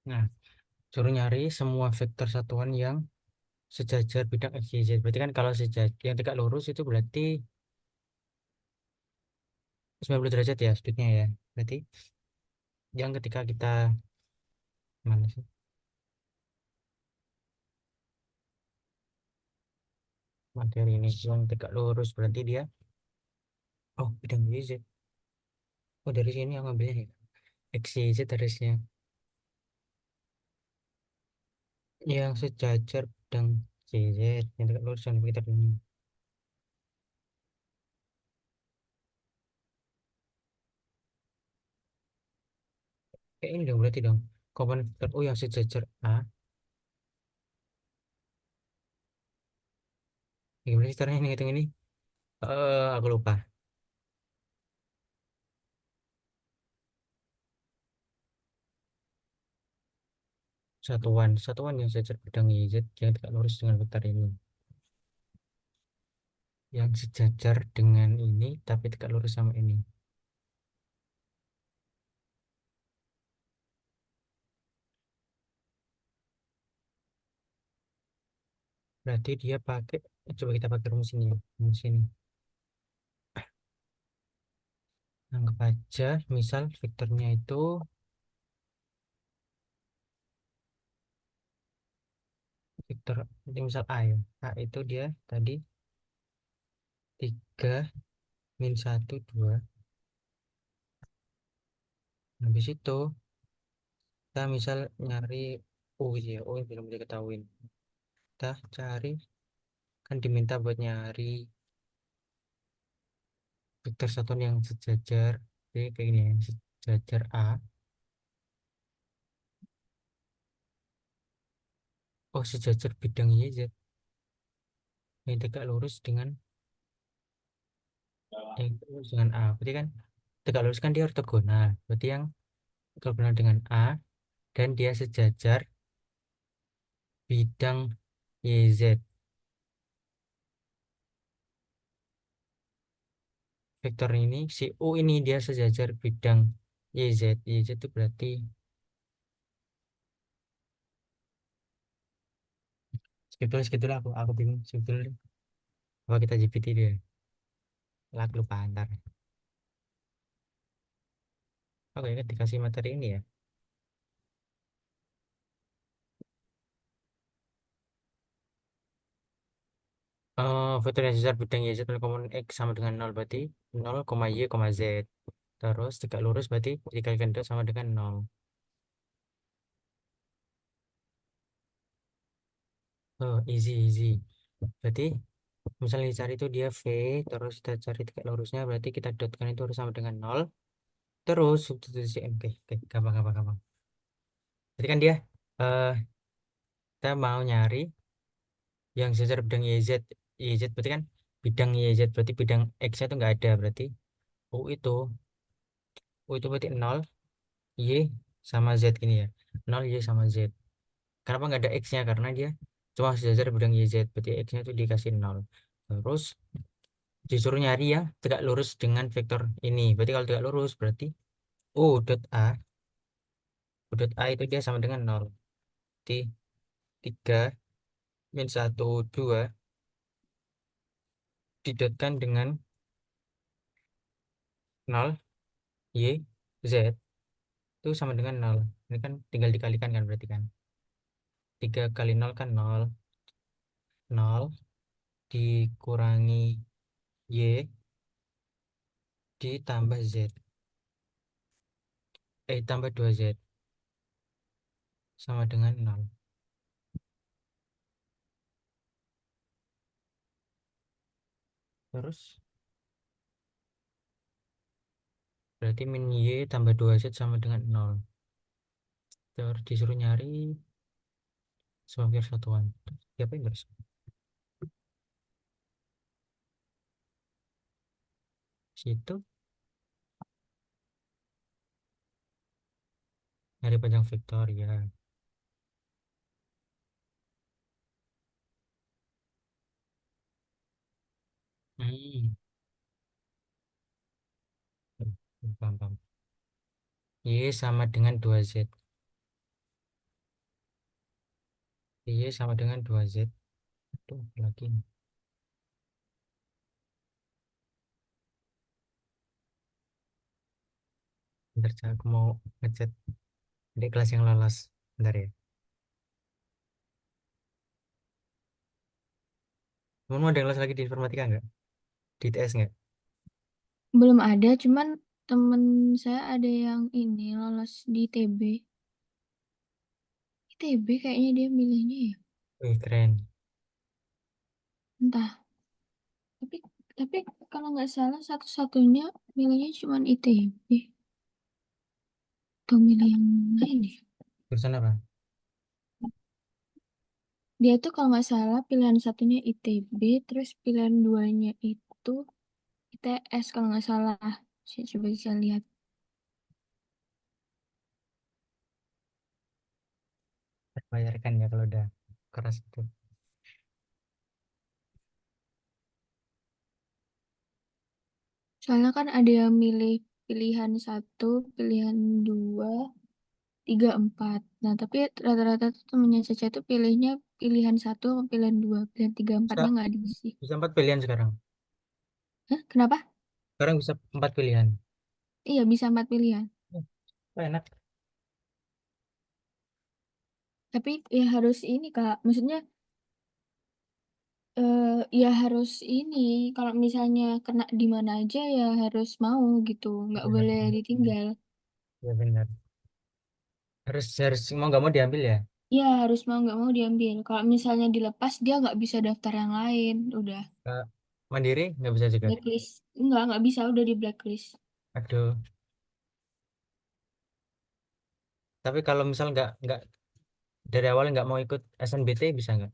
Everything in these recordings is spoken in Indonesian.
Nah, suruh nyari semua vektor satuan yang sejajar bidang X, Y, Z. Berarti kan kalau sejajar yang tegak lurus itu berarti 90 derajat ya sudutnya ya. Berarti yang ketika kita mana sih? Materi ini yang tegak lurus berarti dia bidang Y, Z. Oh, dari sini yang ngambilnya ya. X, Y, Z harusnya yang sejajar bidang Y, Z yang tegak lurus yang kita ini. Kayak ini dong berarti dong. Komponen vektor U yang sejajar A. Gimana sih caranya ngitung ini? Aku lupa. Satuan yang sejajar bidang Y, Z yang tegak lurus dengan vektor ini. Yang sejajar dengan ini tapi tegak lurus sama ini. Berarti dia pakai, coba kita pakai rumus ini ya. Rumus ini. Anggap aja misal vektornya itu vektor ini misal A ya. A itu dia tadi 3 min 1 2. Habis itu kita misal nyari U gitu ya. U yang belum diketahui. Kita cari, kan diminta buat nyari vektor satuan yang sejajar. Jadi kayak gini ya, sejajar A. Oh, sejajar bidang Y, Z yang tegak lurus dengan A. Berarti kan tegak lurus kan dia ortogonal. Berarti yang ortogonal dengan A dan dia sejajar bidang YZ. Vektor ini si U ini dia sejajar bidang YZ. YZ itu berarti skip dulu aku bingung skip dulu deh. Apa kita GPT dia? Lah aku lupa ntar. Oke, kan dikasih materi ini ya. Vektor yang sejajar bidang YZ nol koma X sama dengan nol berarti 0, Y, Z. Terus tegak lurus berarti dikalikan 2 sama dengan nol. Oh, easy easy. Berarti misalnya dicari itu dia V, terus kita cari tegak lurusnya berarti kita dotkan itu harus sama dengan nol. Terus substitusi M. Oke, gampang gampang gampang. Jadi kan dia eh kita mau nyari yang sejajar bidang YZ. YZ berarti kan bidang YZ berarti bidang X nya itu nggak ada berarti U itu U itu berarti nol, Y sama Z ini ya. Nol, Y sama Z. Kenapa nggak ada X nya? Karena dia cuma sejajar bidang YZ berarti X nya itu dikasih nol. Terus disuruh nyari yang tegak lurus dengan vektor ini. Berarti kalau tegak lurus berarti U dot A, U dot A itu dia sama dengan nol. Di 3 min 1 2 didotkan dengan nol, Y, Z itu sama dengan nol. Ini kan tinggal dikalikan kan berarti kan. 3 kali nol kan nol. Nol dikurangi Y ditambah Z. Tambah 2Z sama dengan nol. Terus berarti min Y tambah 2Z sama dengan nol. Terus disuruh nyari sebagai satuan. Siapa yang harus? Situ nyari panjang vektor ya. Hmm. Paham, paham. Y sama dengan 2Z. Y sama dengan 2Z. Itu lagi. Bentar, Cak, aku mau ngechat di kelas yang lolos. Bentar ya. Kamu mau ada yang lolos lagi di informatika nggak? Di ITS nggak? Belum ada, cuman temen saya ada yang ini lolos di TB. ITB kayaknya dia milihnya ya. Wih, keren. Entah. Tapi tapi kalau nggak salah satu-satunya milihnya cuman ITB. Atau milih yang lain ya. Jurusan apa? Dia tuh kalau nggak salah pilihan satunya ITB, terus pilihan duanya itu ITS kalau nggak salah. Saya coba bisa lihat. Terbayarkan ya kalau udah keras itu. Soalnya kan ada yang milih pilihan satu, pilihan dua, tiga, empat. Nah, tapi rata-rata tuh temennya Caca tuh pilihnya pilihan satu sama pilihan dua. Pilihan tiga, Bisa, empatnya nggak diisi. bisa 4 pilihan sekarang. Hah? Kenapa? Sekarang bisa 4 pilihan. Iya, bisa empat pilihan. Oh, enak. Tapi ya harus ini, Kak. Maksudnya ya harus ini. Kalau misalnya kena di mana aja ya harus mau gitu. Nggak Benar, boleh benar, benar. ditinggal. Ya benar. Harus harus mau nggak mau diambil ya. Iya, harus mau nggak mau diambil. Kalau misalnya dilepas, dia nggak bisa daftar yang lain. Udah. Kak, Mandiri nggak bisa juga. Blacklist. Nggak bisa. Udah di blacklist. Aduh. Tapi kalau misal nggak dari awal nggak mau ikut SNBT bisa nggak?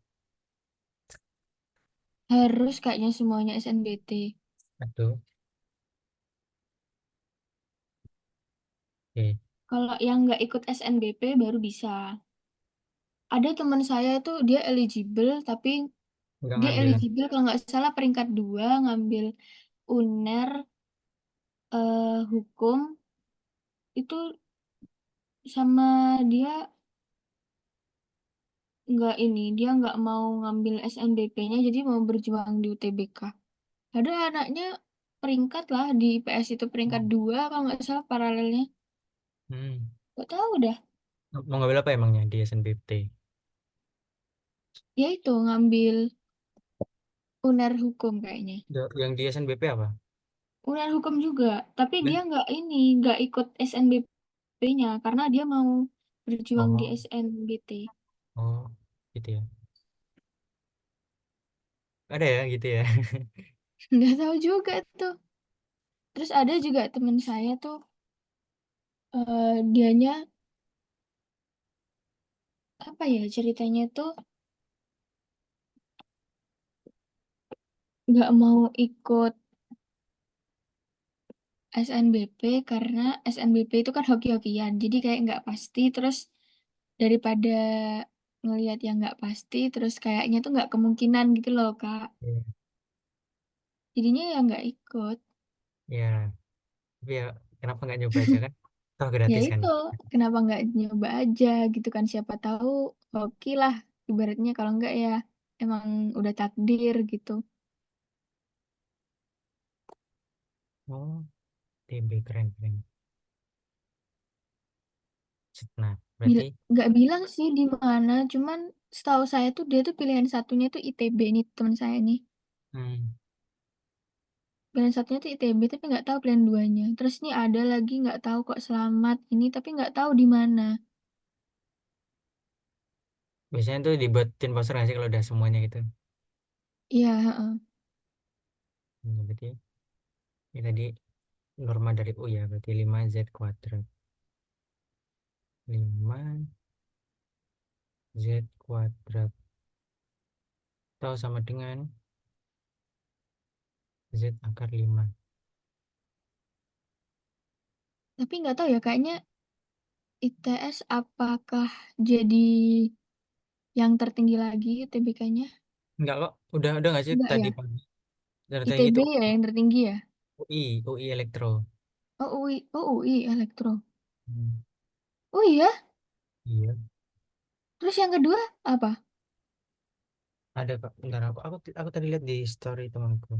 Harus kayaknya semuanya SNBT. Aduh. Oke. Kalau yang nggak ikut SNBP baru bisa. Ada teman saya tuh dia eligible, tapi Nggak dia ngambil. eligible kalau nggak salah peringkat dua ngambil UNER hukum itu sama dia dia nggak mau ngambil SNBP-nya jadi mau berjuang di UTBK. Ada anaknya peringkat lah di IPS itu peringkat Hmm. dua kalau nggak salah paralelnya. Hmm. Gak tahu dah. Mau ngambil apa emangnya di SNBT? Ya itu ngambil UNER hukum kayaknya. Yang di SNBP apa? UNER hukum juga, tapi Nah. dia nggak ikut SNBP-nya karena dia mau berjuang di Oh, SNBT. oh, gitu ya. Ada ya gitu ya. Nggak tahu juga tuh. Terus ada juga teman saya tuh dianya apa ya ceritanya tuh nggak mau ikut SNBP karena SNBP itu kan hoki-hokian, jadi kayak nggak pasti. Terus daripada ngelihat yang nggak pasti, terus kayaknya tuh nggak kemungkinan gitu loh Kak. Iya. Jadinya ya nggak ikut. Ya, tapi ya kenapa nggak nyoba aja kan? Toh Ya gratis kan? itu, kenapa nggak nyoba aja gitu kan? Siapa tahu hoki lah ibaratnya. Kalau nggak ya emang udah takdir gitu. Oh, TB keren keren. Nah, berarti Nggak bilang sih di mana, cuman setahu saya tuh dia tuh pilihan satunya tuh ITB nih teman saya nih. hmm, Pilihan satunya tuh ITB tapi nggak tahu pilihan duanya. Terus nih ada lagi nggak tahu kok Selamat ini tapi nggak tahu di mana. biasanya tuh dibuatin poster nggak sih kalau udah semuanya gitu? Iya, heeh. Berarti ini tadi norma dari U ya, berarti 5Z kuadrat. 5Z kuadrat. Atau sama dengan Z akar 5. Tapi nggak tahu ya kayaknya ITS apakah jadi yang tertinggi lagi UTBK-nya? Enggak kok, udah nggak sih Enggak tadi ya. pagi. Dari tadi ITB itu ya yang tertinggi ya. UI elektro. Oh UI, oh UI Elektro. Hmm, Oh iya. iya. Terus yang kedua apa? Ada kok. Bentar aku tadi lihat di story temanku.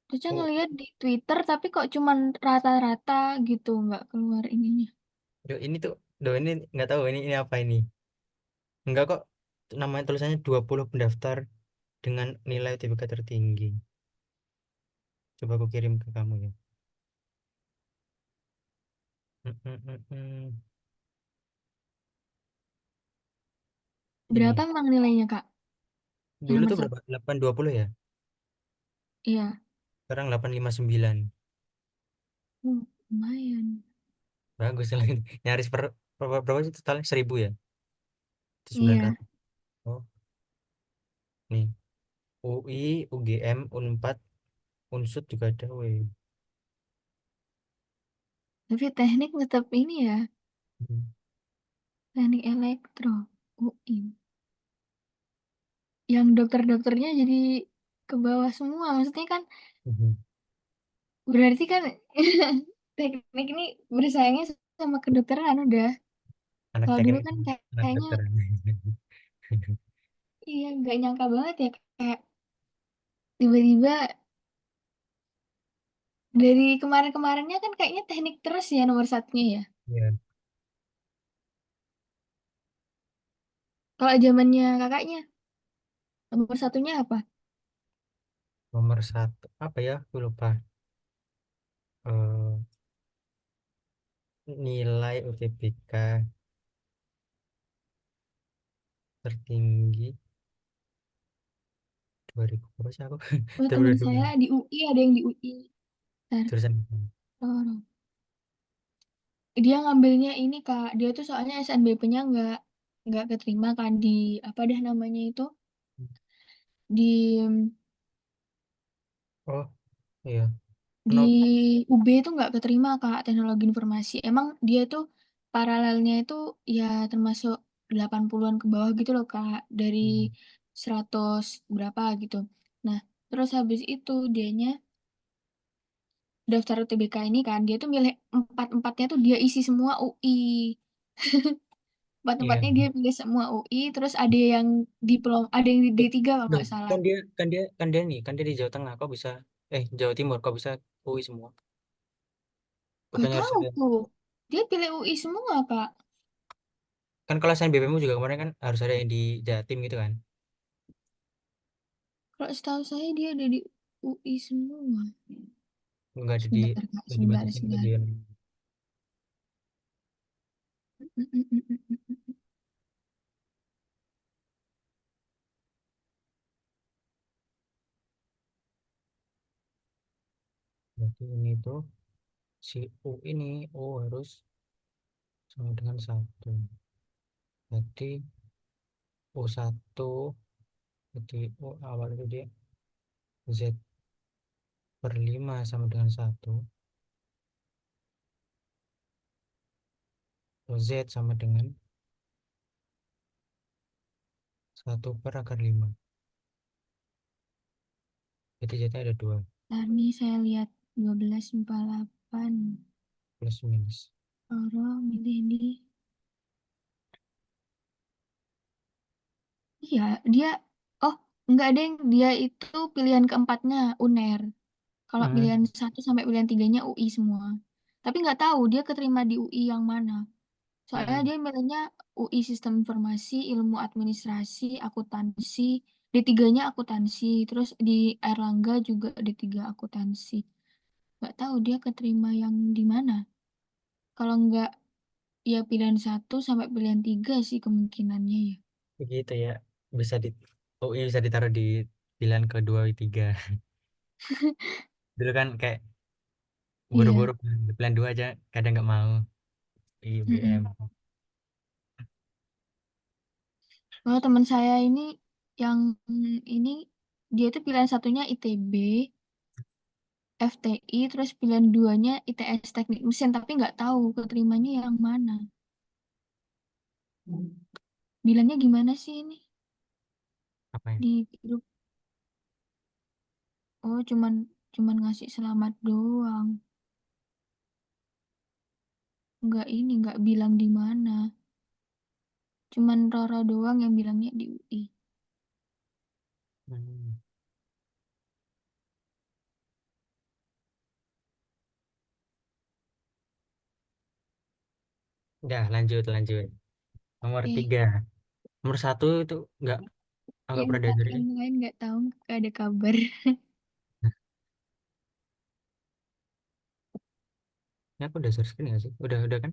Terusnya Oh, ngeliat di Twitter tapi kok cuman rata-rata gitu, nggak keluar ininya. ini tuh, ini nggak tahu ini apa ini. Enggak kok. Namanya tulisannya 20 pendaftar dengan nilai UTBK tertinggi. Coba aku kirim ke kamu ya. Mm, mm, mm, mm. Berapa Ini emang nilainya, Kak? Yang dulu nomor tuh satu. berapa? 820 ya. Iya. Sekarang 859. Lumayan. Bagus lah ini. Nyaris berapa sih totalnya? 1000 ya? Itu Iya. 900. Oh, nih. UI, UGM, Unpad, Unsud juga ada, weh. Tapi teknik tetap ini ya, Hmm. teknik elektro. UI. Yang dokter-dokternya jadi ke bawah semua. Maksudnya kan Mhm. berarti kan teknik ini bersaingnya sama kedokteran udah. Anak Kalau dulu teknik, kan anak kayaknya dokter. iya nggak nyangka banget ya kayak tiba-tiba dari kemarin-kemarinnya kan kayaknya teknik terus ya nomor satunya ya. Iya. Kalau zamannya kakaknya nomor satunya apa? Nomor satu apa ya? Aku lupa. Eh, Nilai UTBK tertinggi 2000 berapa sih aku? Oh teman 2022. saya di UI ada yang di UI. Ntar, Jurusan oh, dia ngambilnya ini Kak, dia tuh soalnya SNBP-nya nggak keterima kan di apa dah namanya itu di oh iya. di No, UB itu nggak keterima Kak teknologi informasi. Emang dia tuh paralelnya itu ya termasuk 80-an ke bawah gitu loh Kak dari hmm, 100 berapa gitu. Nah, terus habis itu dianya daftar UTBK ini kan dia tuh milih empat-empatnya tuh dia isi semua UI. iya. Empat-empatnya dia pilih semua UI, terus ada yang diplom, ada yang di D3 kalau Loh, nggak salah. kan dia nih, kan dia di Jawa Tengah, kok bisa Jawa Timur kok bisa UI semua? Gak Bukannya harus tahu ada. tuh. Dia pilih UI semua, Kak. Kan kalau SNBP-mu juga kemarin kan harus ada yang di Jatim gitu kan? Kalau setahu saya dia ada di UI semua. Enggak ada di, Sebentar, Kak. nggak Sebentar, dibatasin ke sebentar. dia. Mm, mm, mm, mm, mm, mm. Berarti ini tuh si U ini harus sama dengan satu. Berarti U1, berarti U awal itu dia Z/5 sama dengan satu. Z sama dengan 1/5. Jadi Z ada 2 Ntar nih saya lihat 1248. plus minus. Roro milih di. Iya, dia. Oh, enggak ada yang dia itu pilihan keempatnya UNER. Kalau pilihan Hmm, satu sampai pilihan tiganya UI semua. Tapi nggak tahu dia keterima di UI yang mana. Soalnya hmm. dia milihnya UI Sistem Informasi, Ilmu Administrasi, Akuntansi, D3-nya akuntansi, terus di Airlangga juga D3 akuntansi. Nggak tahu dia keterima yang di mana. Kalau nggak ya pilihan satu sampai pilihan tiga sih kemungkinannya ya. Begitu ya. Bisa di UI bisa ditaruh di pilihan kedua, tiga. Dulu kan kayak buru-buru Iya. pilihan dua aja kadang nggak mau. IBM. Mm-mm. Kalau teman saya ini yang ini dia tuh pilihan satunya ITB, FTI, terus pilihan duanya ITS Teknik Mesin, tapi nggak tahu keterimanya yang mana. Bilangnya gimana sih ini Apa ya? di grup? Oh, cuman cuman ngasih selamat doang. Nggak ini, nggak bilang di mana. Cuman Roro doang yang bilangnya di UI. Hmm. Udah, lanjut, lanjut. Nomor Oke. tiga. Nomor satu itu nggak Yang pernah tak diajarin. yang lain nggak tahu, nggak ada kabar. Ini aku udah share screen nggak sih? Udah kan?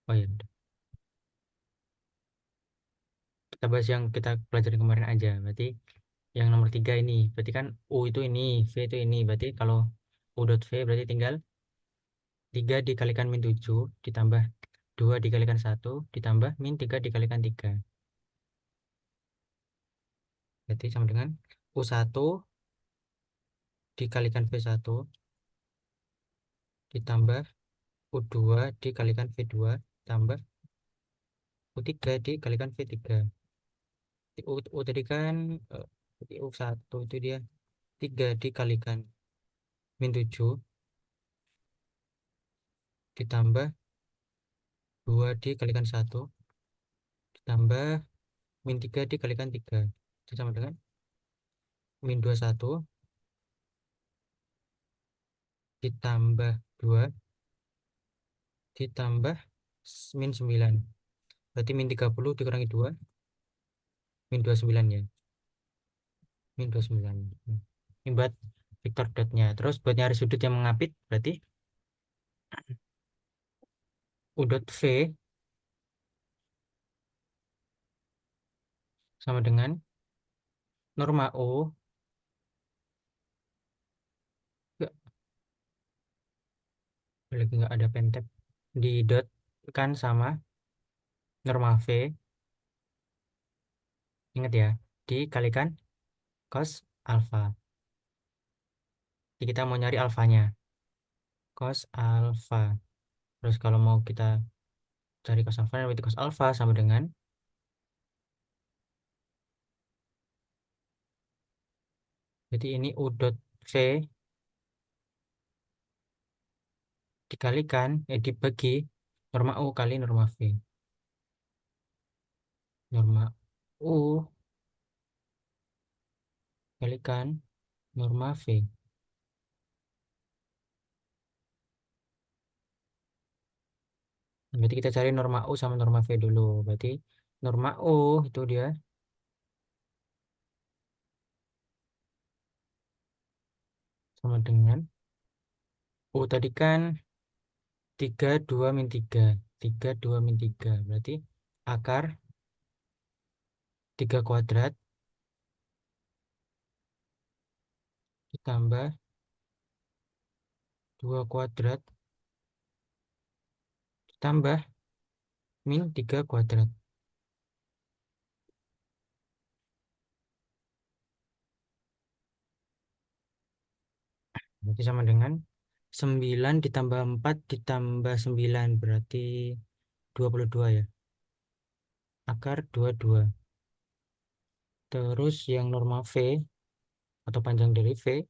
Oh iya, udah. Kita bahas yang kita pelajari kemarin aja. Berarti yang nomor tiga ini. Berarti kan U itu ini, V itu ini. Berarti kalau U dot V berarti tinggal 3 dikalikan min 7 ditambah 2 dikalikan satu ditambah min 3 dikalikan 3. Berarti sama dengan U1 dikalikan V1 ditambah U2 dikalikan V2 tambah U3 dikalikan V3. U tadi kan berarti U1 itu dia 3 dikalikan min 7 ditambah 2 dikalikan satu ditambah min 3 dikalikan 3. Itu sama dengan min 21 ditambah 2 ditambah min 9. Berarti min 30 dikurangi 2 min 29 ya. Min 29. Ini buat vektor dotnya. Terus buat nyari sudut yang mengapit berarti U dot V sama dengan norma U, nggak, lagi nggak ada pentep, di dot kan sama norma V, ingat ya, dikalikan cos alfa. Jadi kita mau nyari alfanya, cos alfa. Terus kalau mau kita cari cos alfa, berarti cos alfa sama dengan, jadi ini U dot V dikalikan, dibagi norma U kali norma V. Norma U kalikan norma V. Berarti kita cari norma U sama norma V dulu. Berarti norma U itu dia sama dengan U tadi kan 32 min 3. 32 min 3. Berarti akar 3 kuadrat ditambah 2 kuadrat ditambah min 3 kuadrat. Berarti sama dengan 9 ditambah 4 ditambah 9. Berarti 22 ya. Akar 22. Terus yang norma V atau panjang dari V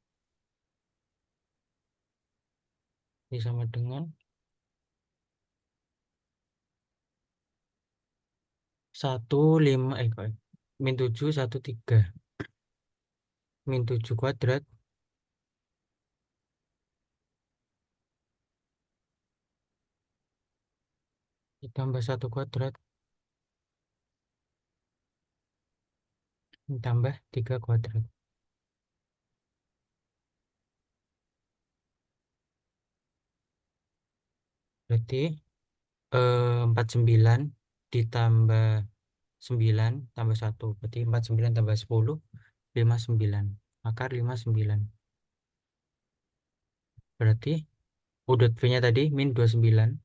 ini sama dengan 15 kok ya? Min 7 13 min 7 kuadrat ditambah satu kuadrat ditambah 3 kuadrat. Berarti 49 ditambah 9 tambah satu. Berarti 49 tambah 10 59. Akar 59. Berarti udut V-nya tadi min 29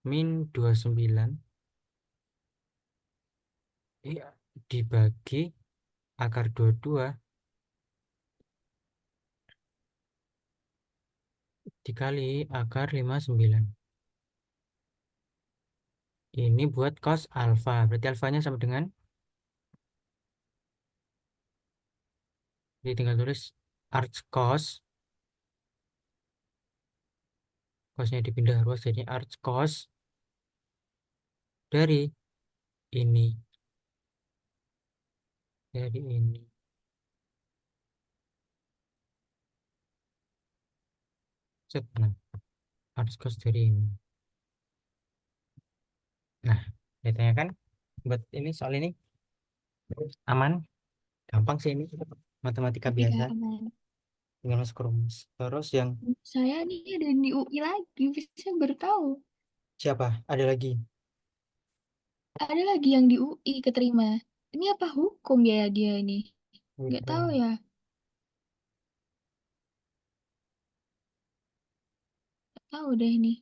min 29 iya, dibagi akar 22 dikali akar 59. Ini buat cos alfa. Berarti alfanya sama dengan, jadi tinggal tulis arch cos. Cosnya dipindah ruas jadi arch cos dari ini. Jadi ini. Set, nah, harus kos dari ini. Nah, ditanya kan buat ini soal ini aman, gampang sih ini. Matematika biasa, Matematika aman. tinggal masuk rumus. Terus yang Saya nih ada di UI lagi, saya baru tahu. siapa? Ada lagi. Ada lagi yang di UI keterima. Ini apa hukum ya dia ini? Nggak tahu Hukum. ya. Nggak tahu deh ini.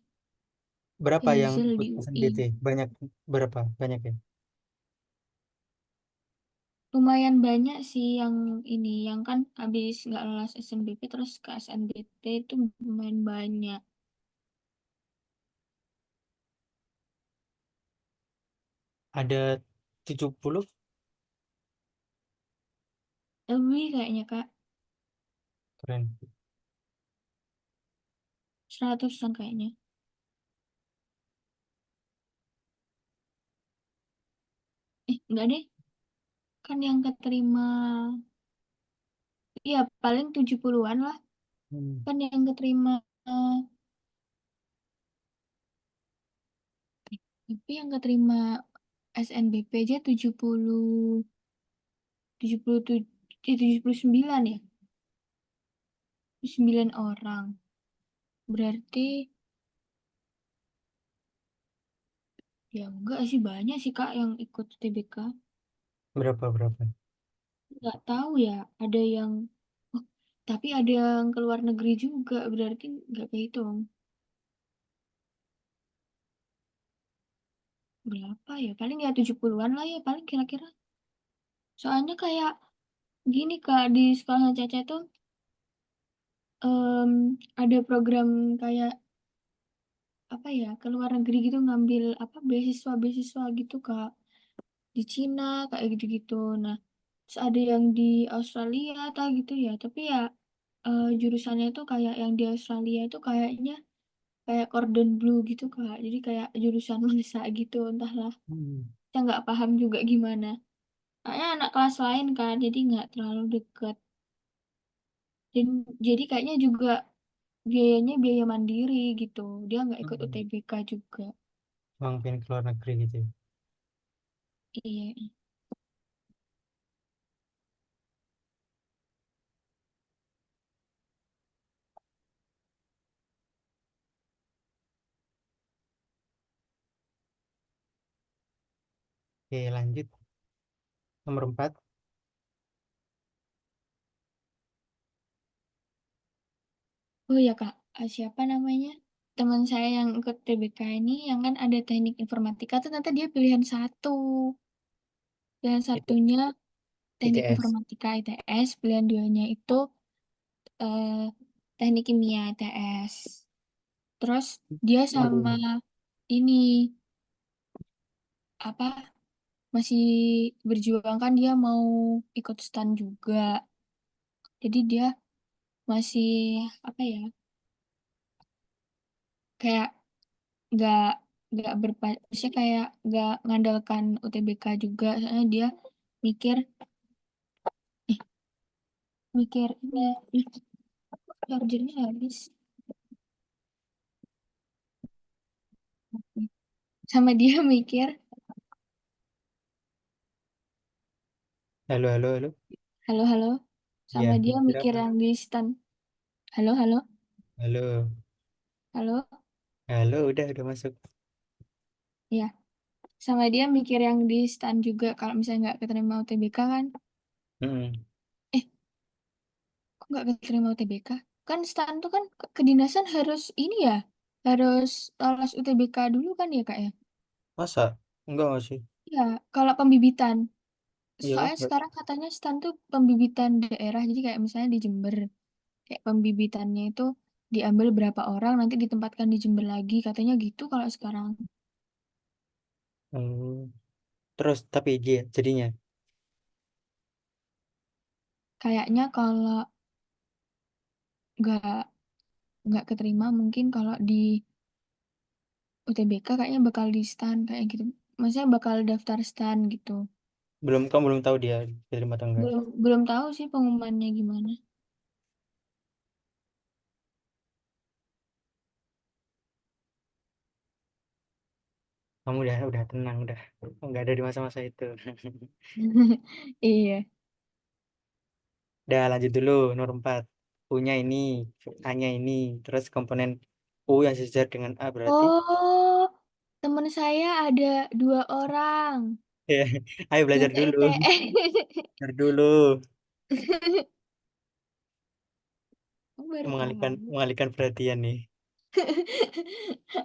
Berapa yang Hazel ikut di UI. SNBT? Banyak, berapa? Banyak ya? Lumayan banyak sih yang ini, yang kan habis nggak lolos SNBP terus ke SNBT itu lumayan banyak. Ada 70. Lebih kayaknya Kak, Keren. 100-an kayaknya. Enggak deh, kan yang keterima, iya paling 70-an lah. Hmm. Kan yang keterima, tapi yang keterima SNBP aja 79 ya. 9 orang. Berarti ya enggak sih banyak sih Kak yang ikut TBK. Berapa? Nggak tahu ya, ada yang oh, tapi ada yang keluar negeri juga, berarti nggak kehitung. Berapa ya? Paling ya 70-an lah ya, paling kira-kira. Soalnya kayak gini Kak, di sekolah Caca tuh em, ada program kayak apa ya, ke luar negeri gitu ngambil apa beasiswa-beasiswa gitu Kak. Di Cina kayak gitu-gitu. Nah, terus ada yang di Australia atau gitu ya, tapi ya jurusannya itu kayak yang di Australia itu kayaknya kayak cordon blue gitu Kak. Jadi kayak jurusan masak gitu, entahlah. Hmm. Saya nggak paham juga gimana. Kayaknya anak kelas lain kan, jadi nggak terlalu deket. Dan jadi kayaknya juga biayanya biaya mandiri gitu. Dia nggak ikut Hmm. UTBK juga. Bang pengen ke luar negeri gitu ya. Iya. Oke, lanjut. Nomor 4. Oh ya Kak, siapa namanya? Teman saya yang ikut TBK ini, yang kan ada teknik informatika tuh ternyata dia pilihan satu. Pilihan Itu satunya teknik ITS. informatika ITS, pilihan duanya itu eh, teknik kimia ITS. Terus dia sama Waduh. ini apa masih berjuang kan dia mau ikut stan juga. Jadi dia masih apa ya kayak nggak maksudnya kayak nggak ngandalkan UTBK juga. Soalnya dia mikir eh, mikir ini ih, chargernya habis sama dia mikir Halo, halo, halo. halo halo sama Ya, dia mikir berapa? yang di stan. Halo halo Halo. halo Halo, udah masuk. ya sama dia mikir yang di stan juga kalau misalnya nggak keterima UTBK kan Hmm. eh kok nggak keterima UTBK kan stan tuh kan kedinasan harus ini ya harus lolos UTBK dulu kan ya kak ya Masa? Enggak sih. ya kalau pembibitan Iya kan? soalnya sekarang katanya stan tuh pembibitan daerah jadi kayak misalnya di Jember kayak pembibitannya itu diambil berapa orang nanti ditempatkan di Jember lagi katanya gitu kalau sekarang Hmm. Terus, tapi dia jadinya. kayaknya kalau nggak nggak keterima mungkin kalau di UTBK kayaknya bakal di stan kayak gitu maksudnya bakal daftar stan gitu Kamu belum tahu dia diterima atau enggak. Belum belum tahu sih pengumumannya gimana. Kamu udah tenang, udah nggak ada di masa-masa itu. Iya. Udah lanjut dulu nomor 4. U-nya ini, A-nya ini, terus komponen U yang sejajar dengan A berarti. Oh, temen saya ada 2 orang Ya, ayo yang belajar dulu. ITS. Belajar dulu. Aku baru Mengalihkan tahu. mengalihkan perhatian nih.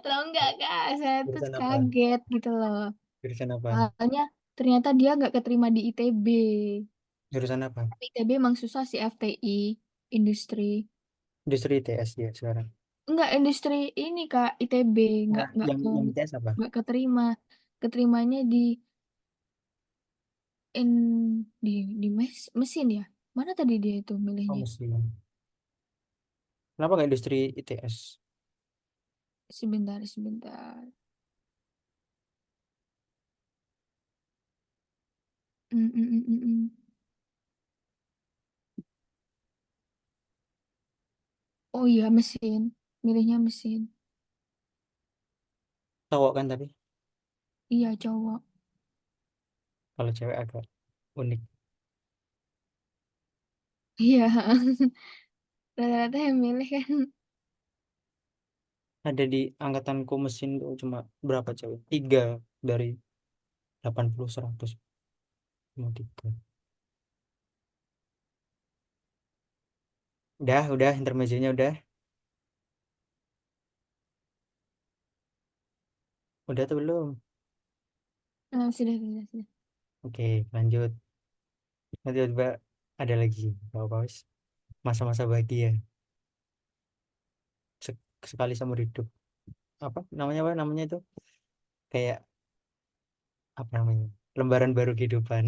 Lo enggak kak, saya tuh Jurusan apa? kaget gitu loh. Jurusan apa? Soalnya ternyata dia nggak keterima di ITB. Jurusan apa? Tapi ITB emang susah sih FTI, industri. Industri ITS dia sekarang. Enggak, industri ini kak, ITB. Nggak, Nah, nggak, yang ITS apa? nggak keterima. Keterimanya in, mesin ya. Mana tadi dia itu Oh, milihnya? mesin. Kenapa nggak industri ITS? Sebentar, sebentar. Mm, mm, mm, mm, mm. Oh iya, mesin. Milihnya mesin. Cowok kan tapi Iya, cowok. kalau cewek agak unik. Iya, rata-rata yang milih kan. Ada di angkatanku mesin tuh cuma berapa cewek? 3 dari 80 100 cuma 3. Udah intermezzonya udah tuh belum? Sudah, sudah, sudah. Oke, lanjut. Nanti tiba ada lagi. Bawa paus. Masa-masa bahagia. Sekali seumur hidup. Apa namanya itu? Kayak apa namanya? Lembaran baru kehidupan.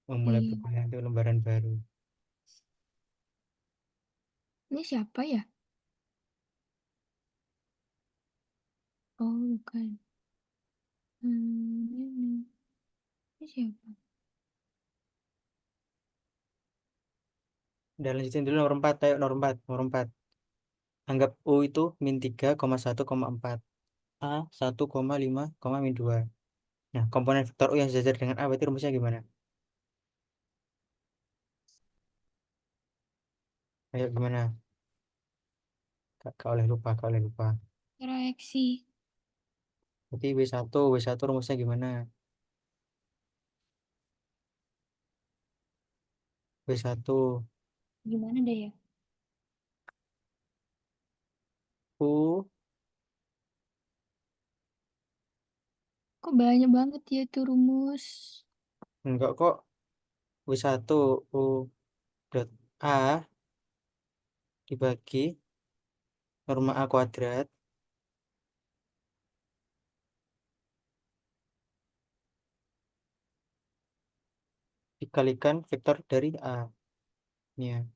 Memulai Iya. perkuliahan itu lembaran baru. Ini siapa ya? Oh, bukan. Ini siapa? Dan lanjutin dulu nomor 4. Ayo nomor 4. Nomor 4. Anggap U itu -3,1,4. A 1,5, min 2. Nah, komponen vektor U yang sejajar dengan A berarti rumusnya gimana? Ayo gimana? Kak oleh lupa. Proyeksi. Berarti W1 rumusnya gimana? W1 Gimana deh ya? U Kok banyak banget ya tuh rumus? enggak kok. W1 U dot A dibagi norma A kuadrat dikalikan vektor dari A. Ya.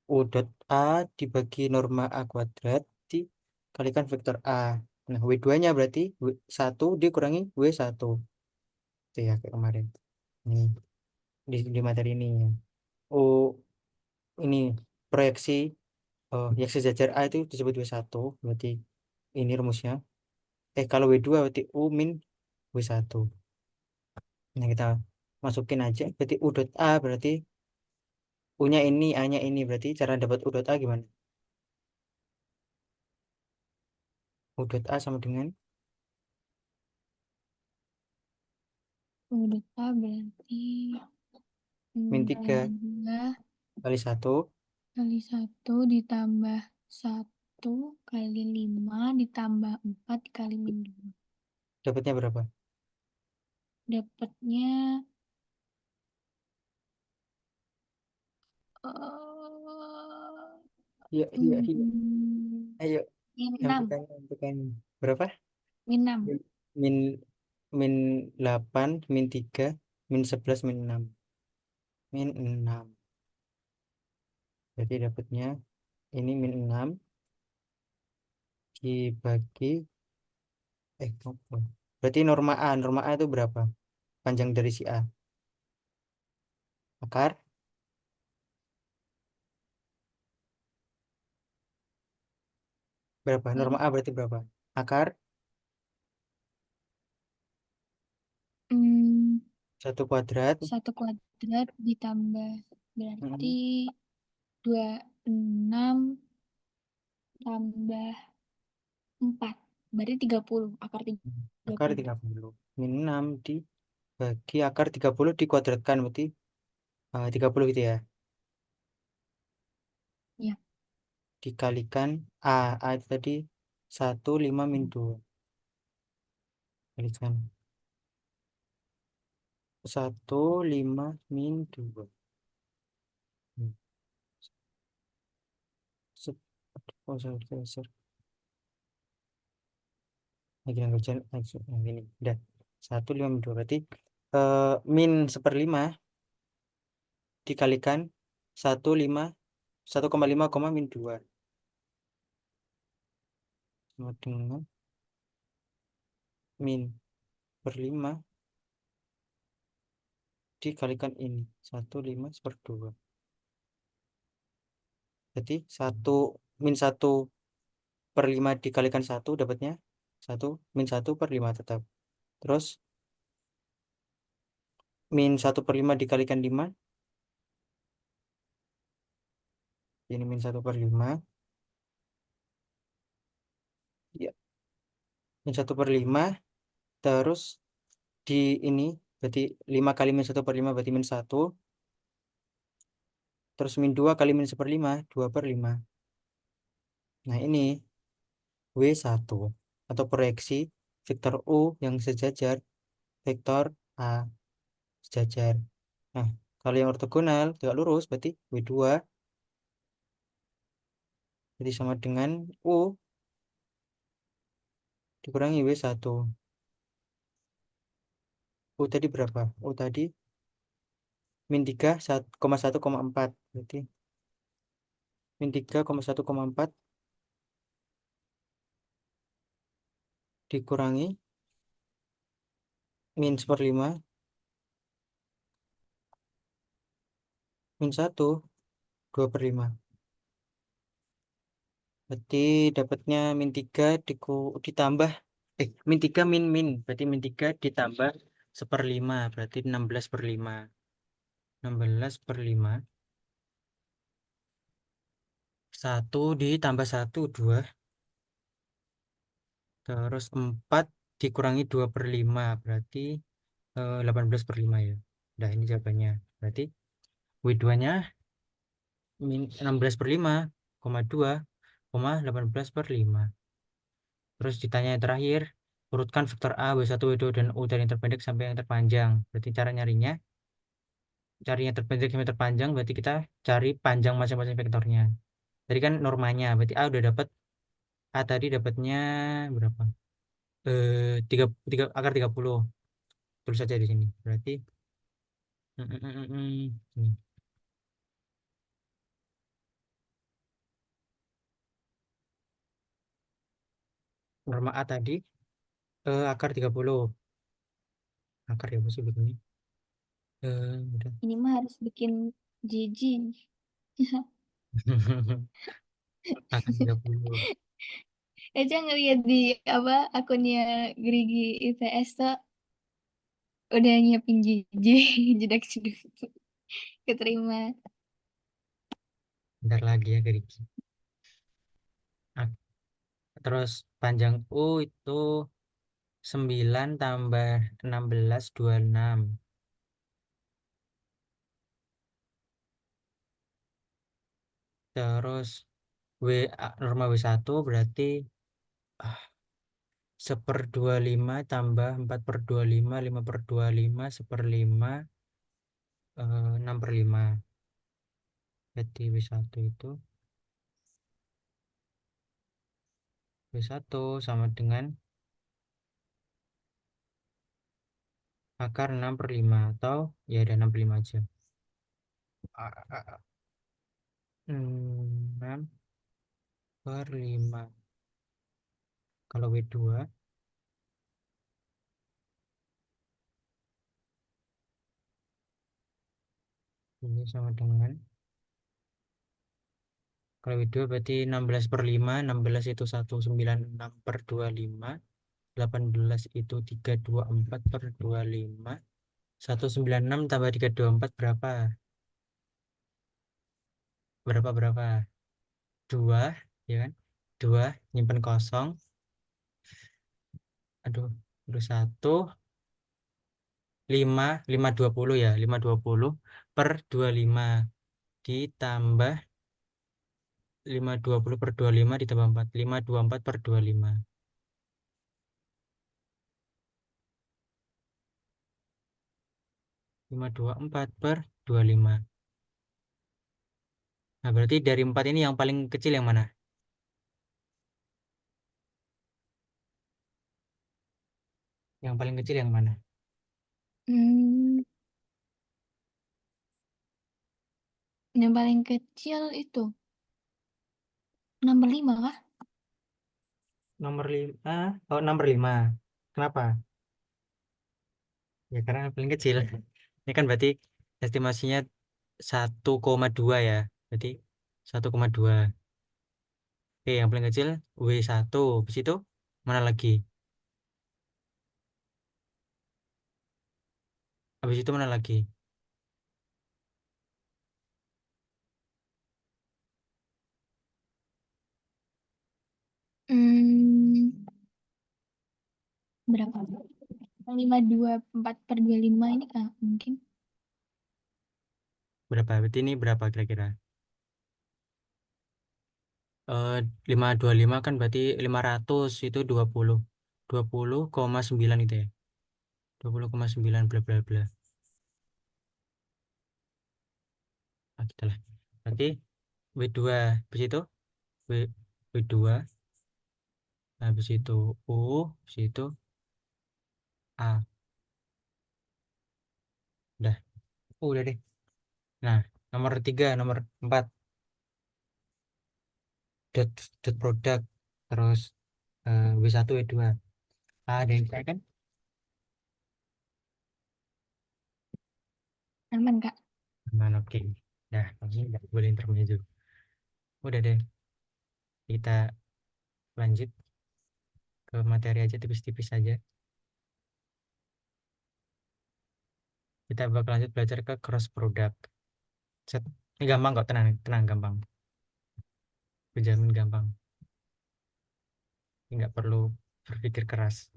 U dot A dibagi norma A kuadrat dikalikan vektor A. Nah, W2-nya berarti W1 dikurangi W1. Itu ya kayak kemarin. Ini di materi ini ya. Oh, ini proyeksi yang sejajar A itu disebut W1, berarti ini rumusnya. Kalau W2 berarti U min W1. Nah, kita masukin aja, berarti U dot A berarti U-nya ini, A-nya ini, berarti cara dapat U dot A gimana? U dot A sama dengan Udah tahu berarti min kali 3 dua kali 1, kali 1 ditambah 1 kali 5 ditambah 4 kali min 2. dapatnya berapa? Dapatnya eh Iya, iya, iya. mm, Ayo, min yang 6. bukan, yang bukan. Berapa? Min 6. Min, min, min 8, min 3, min 11, min 6. Min 6. Berarti dapatnya ini min 6 dibagi apa? Berarti norma A itu berapa? Panjang dari si A. Akar berapa? Norma Akar. A berarti berapa? Akar Hmm, 1 kuadrat. 1 kuadrat ditambah berarti Mm, 26 tambah 4. Berarti 30. Akar tiga Akar puluh 30. Min 6 dibagi akar 30 dikuadratkan. Berarti 30 gitu ya. Ya. Dikalikan A. A itu tadi 15 min 2. Kalikan 15 min 2. Hmm. Sep- Oh, sorry, sorry. Lagi ngerjain yang ini. Udah. 15 min 2. Berarti min 1/5 dikalikan 1,5 min 2 sama dengan min/5 dikalikan ini 1,5/2. Jadi 1 min 1/5 dikalikan 1 dapatnya 1 min 1/5 tetap. Terus min 1/5 dikalikan 5, ini min 1/5, ya, min 1/5, terus di ini berarti 5 kali min 1/5 berarti min 1, terus min 2 kali min 1/5 2/5. Nah ini W1 atau proyeksi vektor U yang sejajar vektor A sejajar. Nah, kalau yang ortogonal tegak lurus berarti W2 jadi sama dengan U dikurangi W1. U tadi berapa? U tadi min 3 1,1,4 berarti min 3,1,4 dikurangi min 1/5 min 1 2/5 berarti dapatnya min 3 ditambah min 3 min berarti min 3 ditambah 1/5 berarti 16/5. 16/5 1 ditambah 1 2, terus 4 dikurangi 2/5 berarti 18/5 ya. Nah ini jawabannya berarti W2 nya min 16/5, 2, 18/5. Terus ditanya yang terakhir, urutkan vektor A, W1, W2, dan U dari yang terpendek sampai yang terpanjang. Berarti cara nyarinya, cari yang terpendek sampai terpanjang, berarti kita cari panjang masing-masing vektornya. Tadi kan normanya, berarti A udah dapat, A tadi dapatnya berapa? 30. Tulis saja di sini. Berarti, ini. Norma A tadi, akar 30. Akar ya, sih begini. Udah. Ini mah harus bikin JJ. Akar 30. Eca ngeliat di apa akunnya Grigi IPS tuh udah nyiapin JJ jedak jeduk keterima. Bentar lagi ya, Riki. Terus panjang U itu 9 tambah 16 26. Terus norma W1 berarti ah, 1/25 tambah 4/25 5/25 1/5 6/5. Berarti W1 itu W1 sama dengan akar 6/5 atau ya ada 6/5 aja. 6/5. Kalau W2 Ini sama dengan, kalau W2 berarti 16 per 5, 16 itu 196 per 25, 18 itu 324 per 25, 196 tambah 324 berapa? Berapa? 2, ya kan? 2, nyimpen kosong, aduh, terus 1, 5, 520 ya, 520 per 25, ditambah 520 per 25 ditambah 4, 524 per 25. 524 per 25. Nah, berarti dari 4 ini yang paling kecil yang mana? Yang paling kecil yang mana? Hmm, yang paling kecil itu nomor 5 kah? Nomor 5. Oh, nomor 5. Kenapa? Ya, karena yang paling kecil. Ini kan berarti estimasinya 1,2 ya. Berarti 1,2. Oke, yang paling kecil W1. Habis itu mana lagi? Habis itu mana lagi? Hmm, berapa? 524 per 25 ini kah mungkin? Berapa? Berarti ini berapa kira-kira? Eh, 525 kan berarti 500 itu 20,9 itu ya. 20,9 bla bla bla. Nah, gitu lah. Berarti W2 habis itu W W2 habis itu U habis itu A. Udah. Udah deh. Nah, nomor 3, nomor 4 dot product terus W1 W2. A ada yang saya kan? Aman, Kak. Aman, oke. Nah, ini nggak boleh intermezzo. Udah deh. Kita lanjut ke materi aja tipis-tipis aja. Kita bakal lanjut belajar ke cross product. Set. Ini gampang kok, tenang, tenang, gampang. Berjamin gampang. Ini nggak perlu berpikir keras.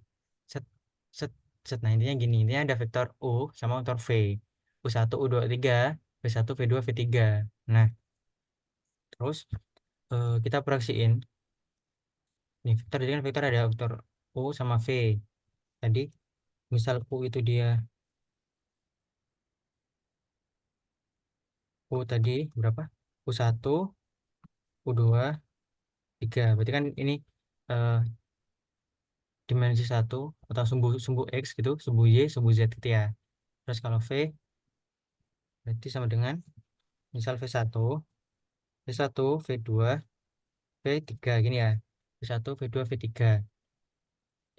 Set, set, set. Nah, intinya gini. Intinya ada vektor U sama vektor V. U1, U2, U3, V1, V2, V3. Nah, terus kita proyeksiin. Nih, vektor ini kan vektor ada vektor U sama V. Tadi, misal U itu dia, U tadi berapa? U1, U2, 3. Berarti kan ini eh, dimensi satu atau sumbu sumbu X gitu, sumbu Y, sumbu Z gitu ya. Terus kalau V berarti sama dengan misal V1, V1, V2, V3 gini ya. V1, V2, V3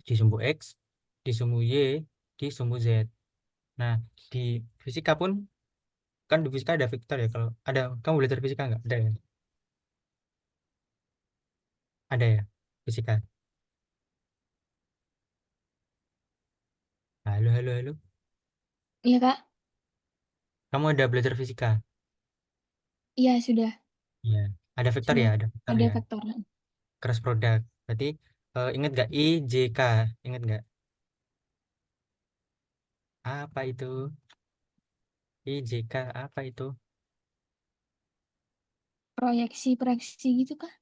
di sumbu X, di sumbu Y, di sumbu Z. Nah, di fisika pun kan di fisika ada vektor ya. Kalau ada, kamu belajar fisika nggak? Ada ya? Ada ya? Fisika. Halo, halo, halo. Iya, Kak. Kamu ada belajar fisika? Iya, sudah. Iya. Ada vektor ya? Sudah Ada vektor ada ya? vektor. Cross product. Berarti ingat nggak I, J, K? Ingat nggak? Apa itu? I, J, K, apa itu? Proyeksi-proyeksi gitu kah?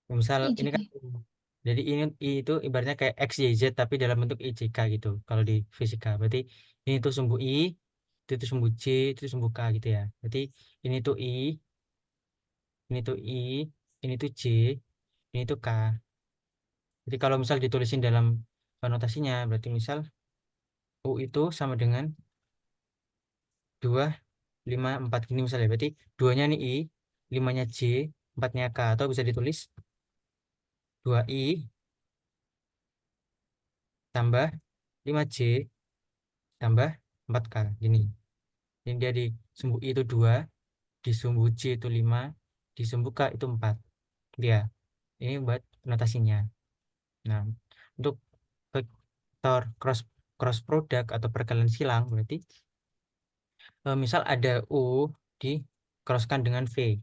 Misal Iya ini juga. kan, jadi ini I itu ibaratnya kayak X, Y, Z tapi dalam bentuk I, J, K gitu. Kalau di fisika. Berarti ini tuh sumbu I, itu tuh sumbu J, itu tuh sumbu K gitu ya. Berarti ini tuh I, ini tuh I, ini tuh J, ini tuh K. Jadi kalau misal ditulisin dalam notasinya, berarti misal U itu sama dengan 2, 5, 4 gini misalnya. Berarti duanya nih I, limanya J, empatnya K. Atau bisa ditulis 2I tambah 5J tambah 4K. Gini. Ini dia di sumbu I itu 2, di sumbu J itu 5, di sumbu K itu 4. Dia. Ini buat notasinya. Nah, untuk vektor cross product atau perkalian silang berarti misal ada U di crosskan dengan V.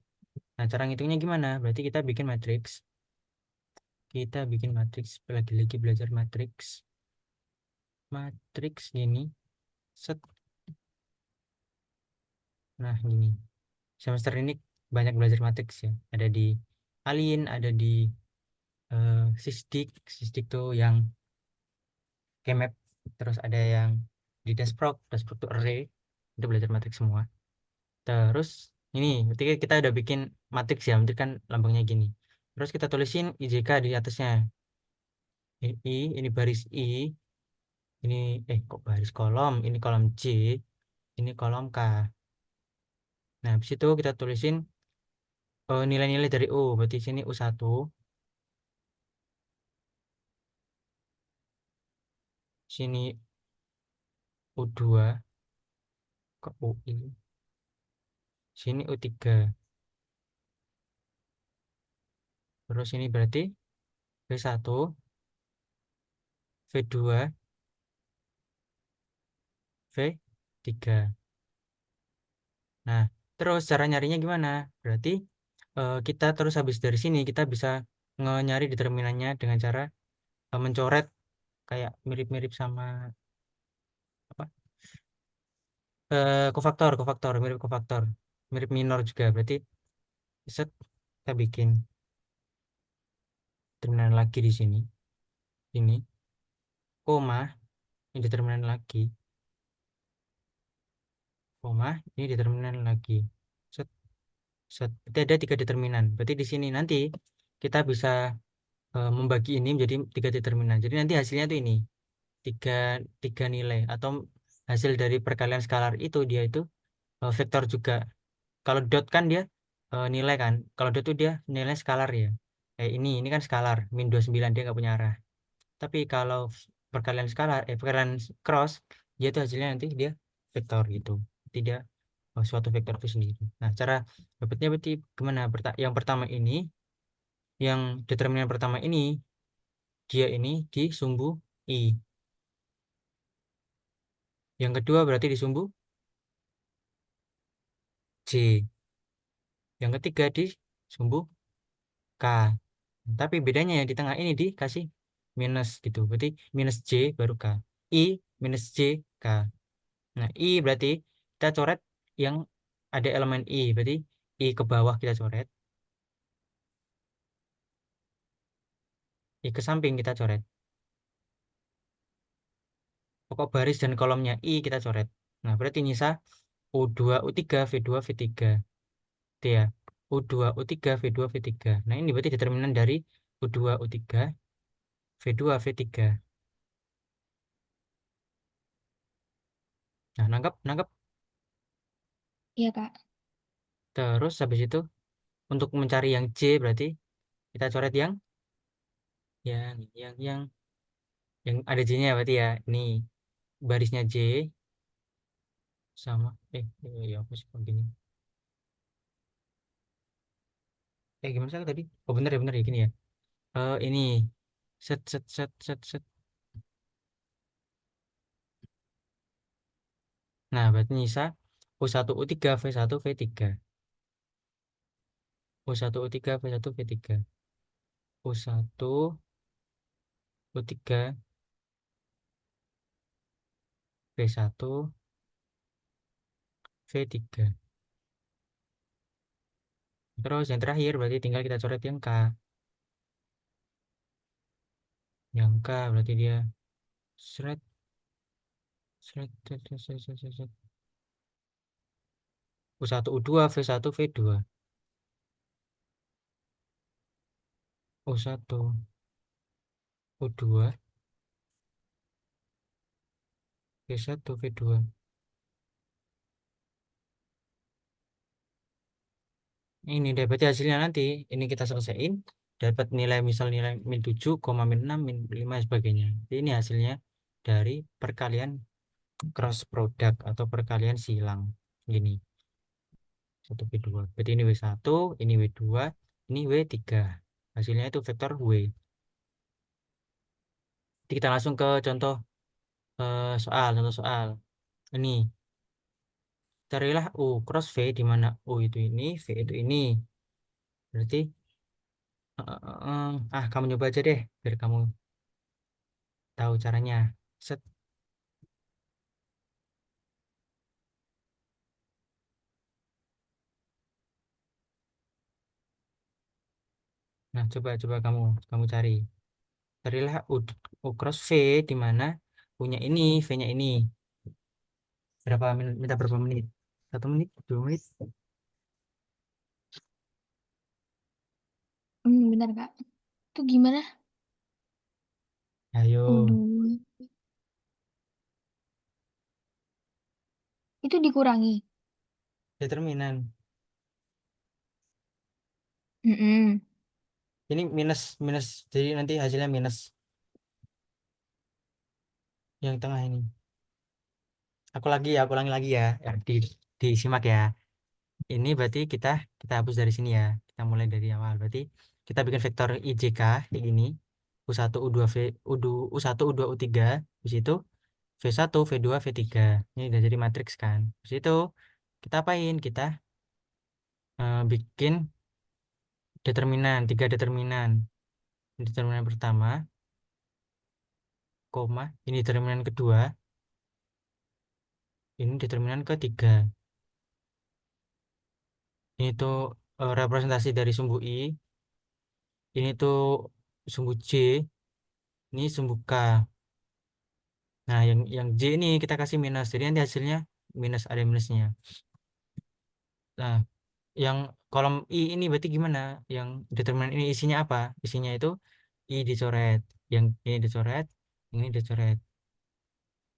Nah, cara ngitungnya gimana? Berarti kita bikin matriks. Kita bikin matriks, lagi-lagi belajar matriks. Matriks gini. Set. Nah, gini. Semester ini banyak belajar matriks ya. Ada di Alin, ada di Sysdig. Sysdig tuh yang Kmap. Terus ada yang di Dasproc. Dasproc tuh array. Itu belajar matriks semua. Terus ini ketika kita udah bikin matriks ya, matriks kan lambangnya gini. Terus kita tulisin IJK di atasnya. Ini baris I, ini kok baris kolom, ini kolom J, ini kolom K. Nah, habis itu kita tulisin nilai-nilai dari U. Berarti sini U1, sini U2, ke UI, sini U3. Terus ini berarti V1, V2, V3. Nah, terus cara nyarinya gimana? Berarti kita terus habis dari sini kita bisa nyari determinannya dengan cara mencoret kayak mirip-mirip sama apa? Kofaktor, kofaktor, mirip kofaktor. Mirip minor juga. Berarti set kita bikin determinan lagi di sini. Ini koma, ini determinan lagi. Koma, ini determinan lagi. Set, set. Berarti ada 3 determinan. Berarti di sini nanti kita bisa membagi ini menjadi 3 determinan. Jadi nanti hasilnya tuh ini tiga tiga nilai atau hasil dari perkalian skalar itu dia itu vektor juga. Kalau dot kan dia nilai kan. Kalau dot itu dia nilai skalar ya. Ini kan skalar -29 dia nggak punya arah. Tapi kalau perkalian skalar perkalian cross dia itu hasilnya nanti dia vektor gitu. Tidak suatu vektor itu sendiri. Nah, cara dapatnya berarti gimana? Yang pertama ini, yang determinan pertama ini dia ini di sumbu I. Yang kedua berarti di sumbu J. Yang ketiga di sumbu K. Tapi bedanya ya di tengah ini dikasih minus gitu. Berarti minus J baru K. I minus J K. Nah, I berarti kita coret yang ada elemen I. Berarti I ke bawah kita coret. I ke samping kita coret. Pokok baris dan kolomnya I kita coret. Nah, berarti nyisa U2, U3, V2, V3. Itu ya. U2, U3, V2, V3. Nah, ini berarti determinan dari U2, U3, V2, V3. Nah, nangkep, nangkep. Iya, Kak. Terus habis itu untuk mencari yang J berarti kita coret yang ada J-nya berarti ya. Ini barisnya J sama ya apa sih kok gini. Gimana sih tadi? Oh bener ya bener ya gini ya. Ini set set set set set. Nah, berarti nyisa U1 U3 V1 V3. U1 U3 V1 V3. U1 U3 V1 V3. Terus yang terakhir berarti tinggal kita coret yang K. Yang K berarti dia seret seret seret seret seret seret, seret. U1 U2 V1 V2. U1 U2 V1 V2. Ini deh berarti hasilnya nanti ini kita selesaiin dapat nilai misal nilai -7, -6, -5 sebagainya. Jadi ini hasilnya dari perkalian cross product atau perkalian silang. gini. 1 V2. Berarti ini W1, ini W2, ini W3. Hasilnya itu vektor W. Jadi kita langsung ke contoh contoh soal. Ini, carilah U cross V di mana U itu ini, V itu ini. Berarti, kamu nyoba aja deh, biar kamu tahu caranya. Set. Nah, coba kamu cari. Carilah U cross V di mana punya ini, V-nya ini. Minta berapa menit? 1 menit, 2 menit? Benar Kak. Itu gimana? Ayo, Udah. Itu dikurangi. determinan. Mm-mm. Ini minus, minus. Jadi nanti hasilnya minus yang tengah ini. Aku ulangi lagi ya. Ya, disimak ya. Ini berarti kita hapus dari sini ya. Kita mulai dari awal. Berarti kita bikin vektor IJK kayak gini. U1, U2, U1, U2, U3. Habis itu V1, V2, V3. Ini udah jadi matriks kan. Habis itu kita apain? Kita bikin determinan, 3 determinan. Determinan pertama, koma, ini determinan kedua, ini determinan ketiga. Ini tuh representasi dari sumbu I, ini tuh sumbu J, ini sumbu K. Nah, yang J ini kita kasih minus, jadi nanti hasilnya minus, ada minusnya. Nah, yang kolom I ini berarti gimana? Yang determinan ini isinya apa? Isinya itu I dicoret, yang ini dicoret, ini dicoret.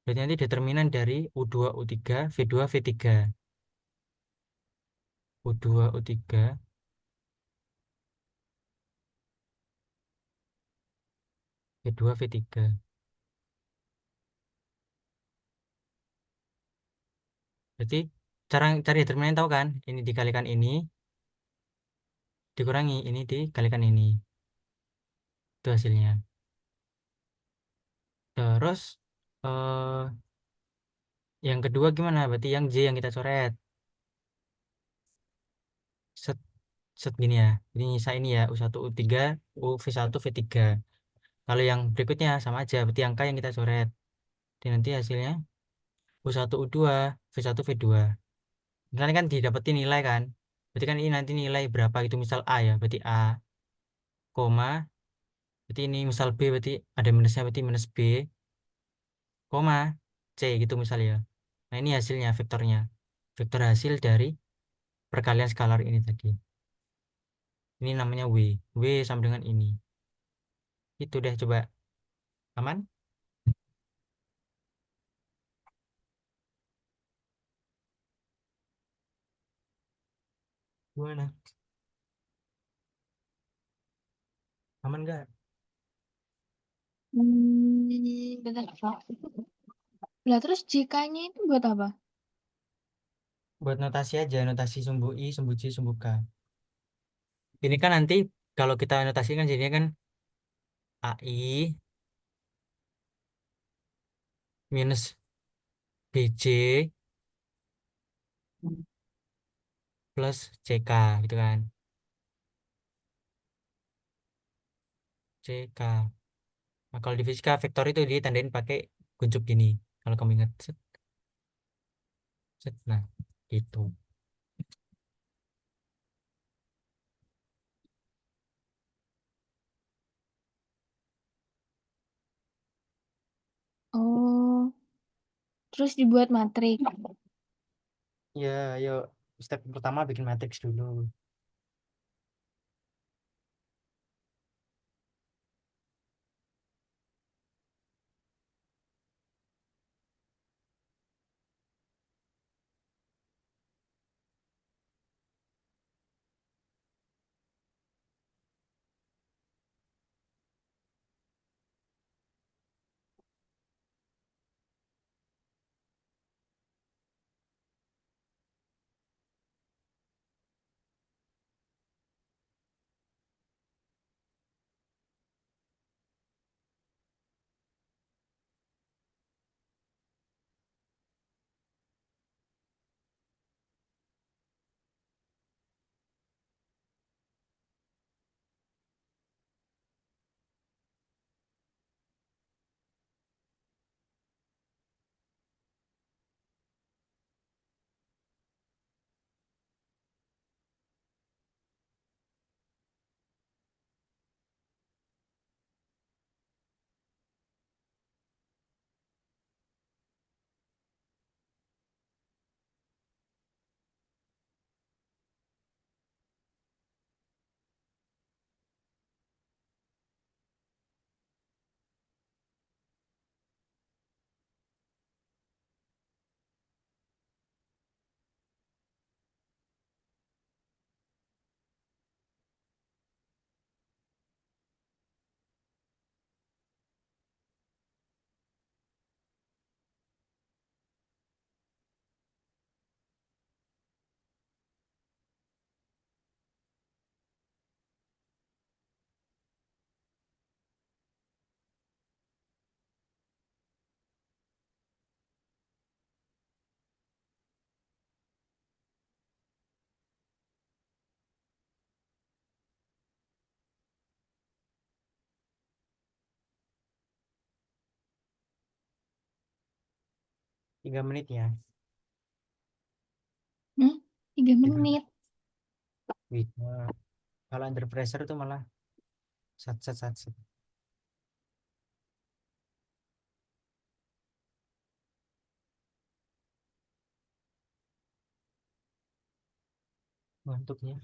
Berarti nanti determinan dari U2, U3, V2, V3. U2, U3, V2, V3. Berarti cara cari determinan tahu kan? Ini dikalikan ini, dikurangi ini dikalikan ini. Itu hasilnya. Terus eh yang kedua gimana? Berarti yang J yang kita coret. Set, set gini ya. Ini nyisa ini ya, U1, U3, V1, V3. Kalau yang berikutnya sama aja, berarti angka yang kita coret. Jadi nanti hasilnya U1, U2, V1, V2. Misalnya kan didapetin nilai kan. Berarti kan ini nanti nilai berapa itu misal A ya, berarti A, koma, berarti ini misal B berarti ada minusnya berarti minus B, koma C gitu misalnya ya. Nah ini hasilnya vektornya. Vektor hasil dari perkalian skalar ini tadi. Ini namanya W. W sama dengan ini. Itu deh coba. Aman? Gimana? Aman nggak? Bentar Kak. Lah terus JK-nya itu buat apa? Buat notasi aja, notasi sumbu I, sumbu J, sumbu K. Ini kan nanti kalau kita notasi kan jadinya kan AI minus BJ plus CK gitu kan. CK. Nah, kalau di fisika vektor itu ditandain pakai kuncup gini. Kalau kamu ingat. Set, set. Nah, gitu. Oh, terus dibuat matriks. Ya, ayo step pertama bikin matriks dulu. 3 menit ya. Hmm? 3 Tiga. menit. Bisa. Kalau under pressure tuh malah sat sat sat sat. Ngantuknya.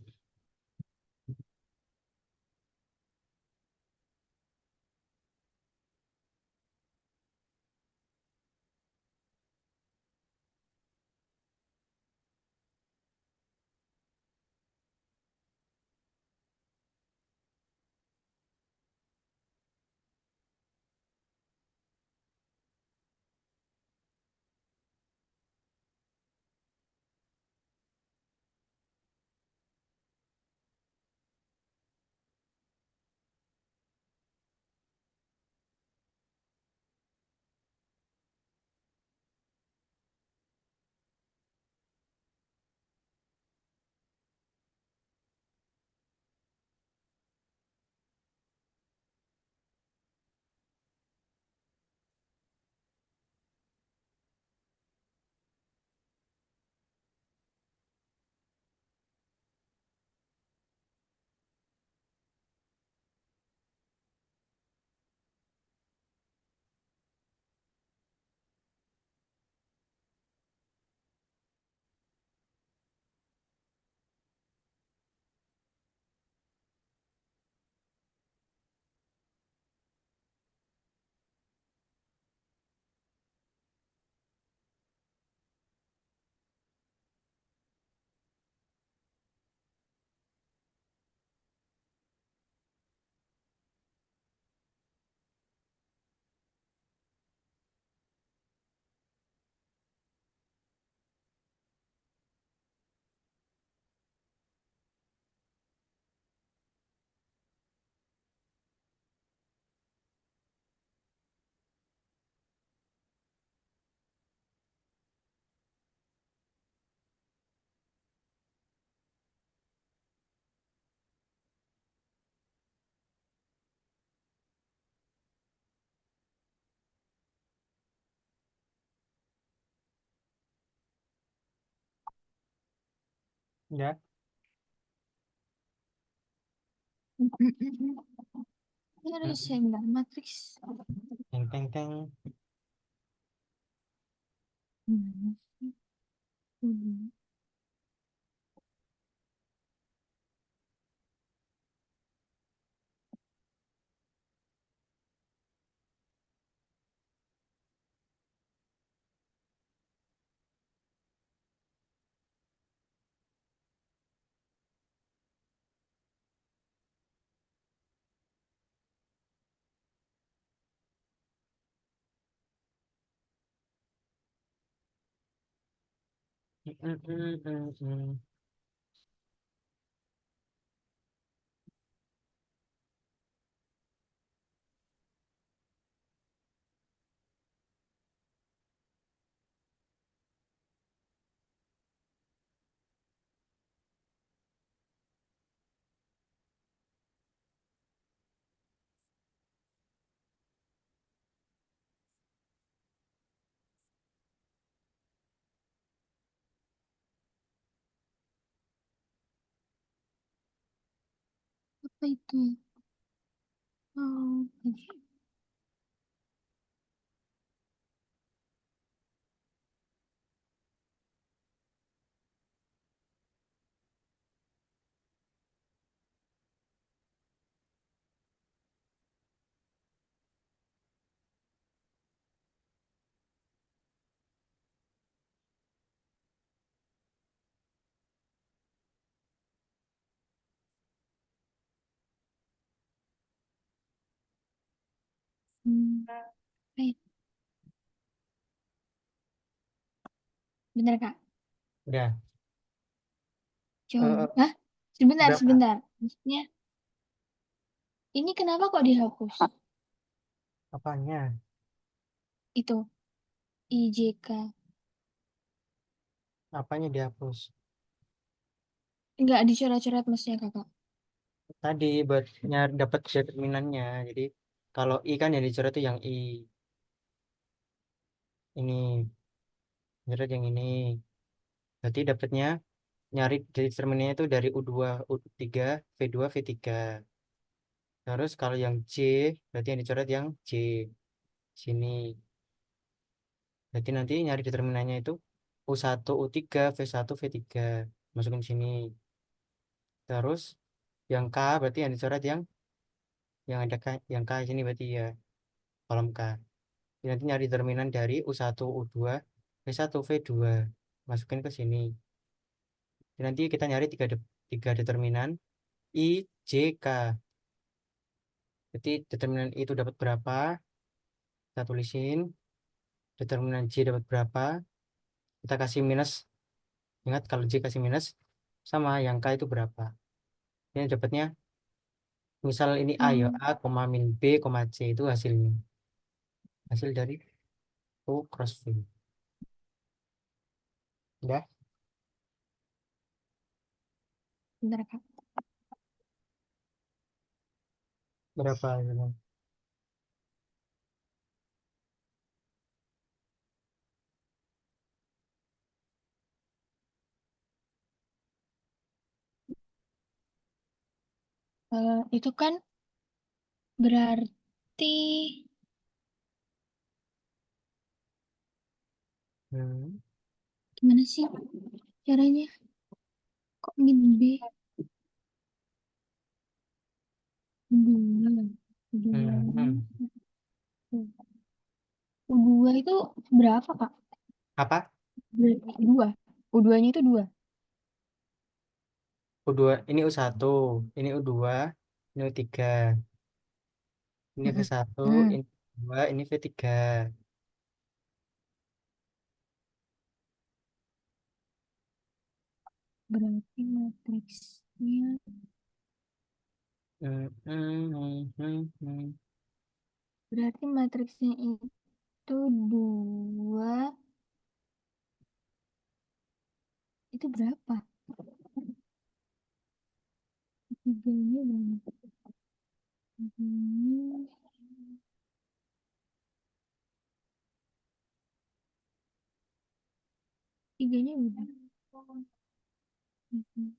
Ya. Ini ada Mm-mm. seminar matriks. Teng teng teng. Hmm. Hmm. Mm-mm. Apa itu? Oh, hmm. Eh, bentar Kak. Udah. Coba. Eh, Hah? Sebentar, berapa? sebentar. Maksudnya, ini kenapa kok dihapus? Apanya? Itu, IJK. Apanya dihapus? Nggak dicoret-coret maksudnya Kakak. Tadi buat nyari dapat determinannya. Jadi kalau I kan yang dicoret itu yang I ini. coret yang ini. Berarti dapatnya nyari dari determinannya itu dari U2, U3, V2, V3. Terus kalau yang C, berarti yang dicoret yang C sini. Berarti nanti nyari determinannya itu U1, U3, V1, V3. Masukin sini. Terus yang K berarti yang dicoret yang ada K, yang K sini berarti ya kolom K. Jadi nanti nyari determinan dari U1, U2, V1, V2. Masukin ke sini. Jadi nanti kita nyari tiga determinan I, J, K. Jadi determinan I itu dapat berapa? Kita tulisin. Determinan J dapat berapa? Kita kasih minus. Ingat kalau J kasih minus sama yang K itu berapa? Ini dapatnya misal ini A ya, Hmm, A, koma min B, koma C itu hasilnya. Hasil dari O cross V. Ya, bentar Kak. berapa hasilnya? Itu kan berarti Hmm. gimana sih caranya? Kok min B dua dua Hmm. Hmm. U2 itu berapa Kak? Apa? Dua. U2-nya itu dua. U2, ini U1, ini U2, ini U3, ini Mm-mm. V1, Hmm, ini V2, ini V3. berarti matriksnya Hmm. Hmm. Hmm. Hmm. Hmm. berarti matriksnya itu dua itu berapa? Tiganya berapa? Hmm, tiganya berapa? Hmm.